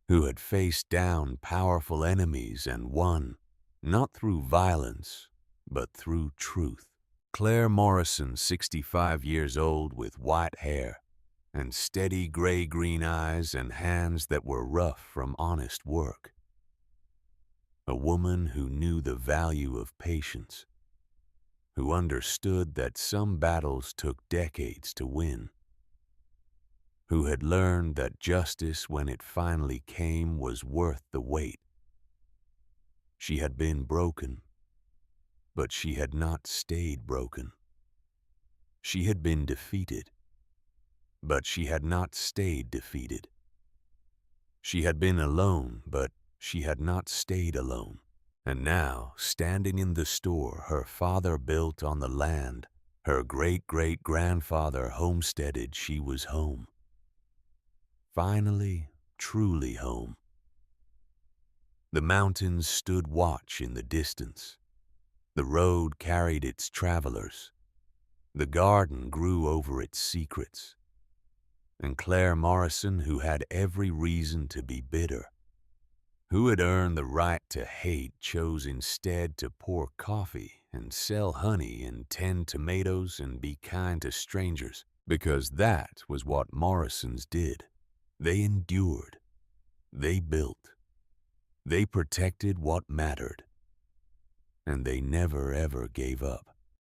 S1: who had faced down powerful enemies and won, not through violence, but through truth. Claire Morrison, 65 years old, with white hair and steady gray-green eyes and hands that were rough from honest work. A woman who knew the value of patience, who understood that some battles took decades to win, who had learned that justice, when it finally came, was worth the wait. She had been broken, but she had not stayed broken. She had been defeated, but she had not stayed defeated. She had been alone, but she had not stayed alone. And now, standing in the store her father built on the land her great-great-grandfather homesteaded, she was home. Finally, truly home. The mountains stood watch in the distance. The road carried its travelers. The garden grew over its secrets. And Claire Morrison, who had every reason to be bitter, who had earned the right to hate, chose instead to pour coffee and sell honey and tend tomatoes and be kind to strangers, because that was what Morrisons did. They endured. They built. They protected what mattered. And they never ever gave up.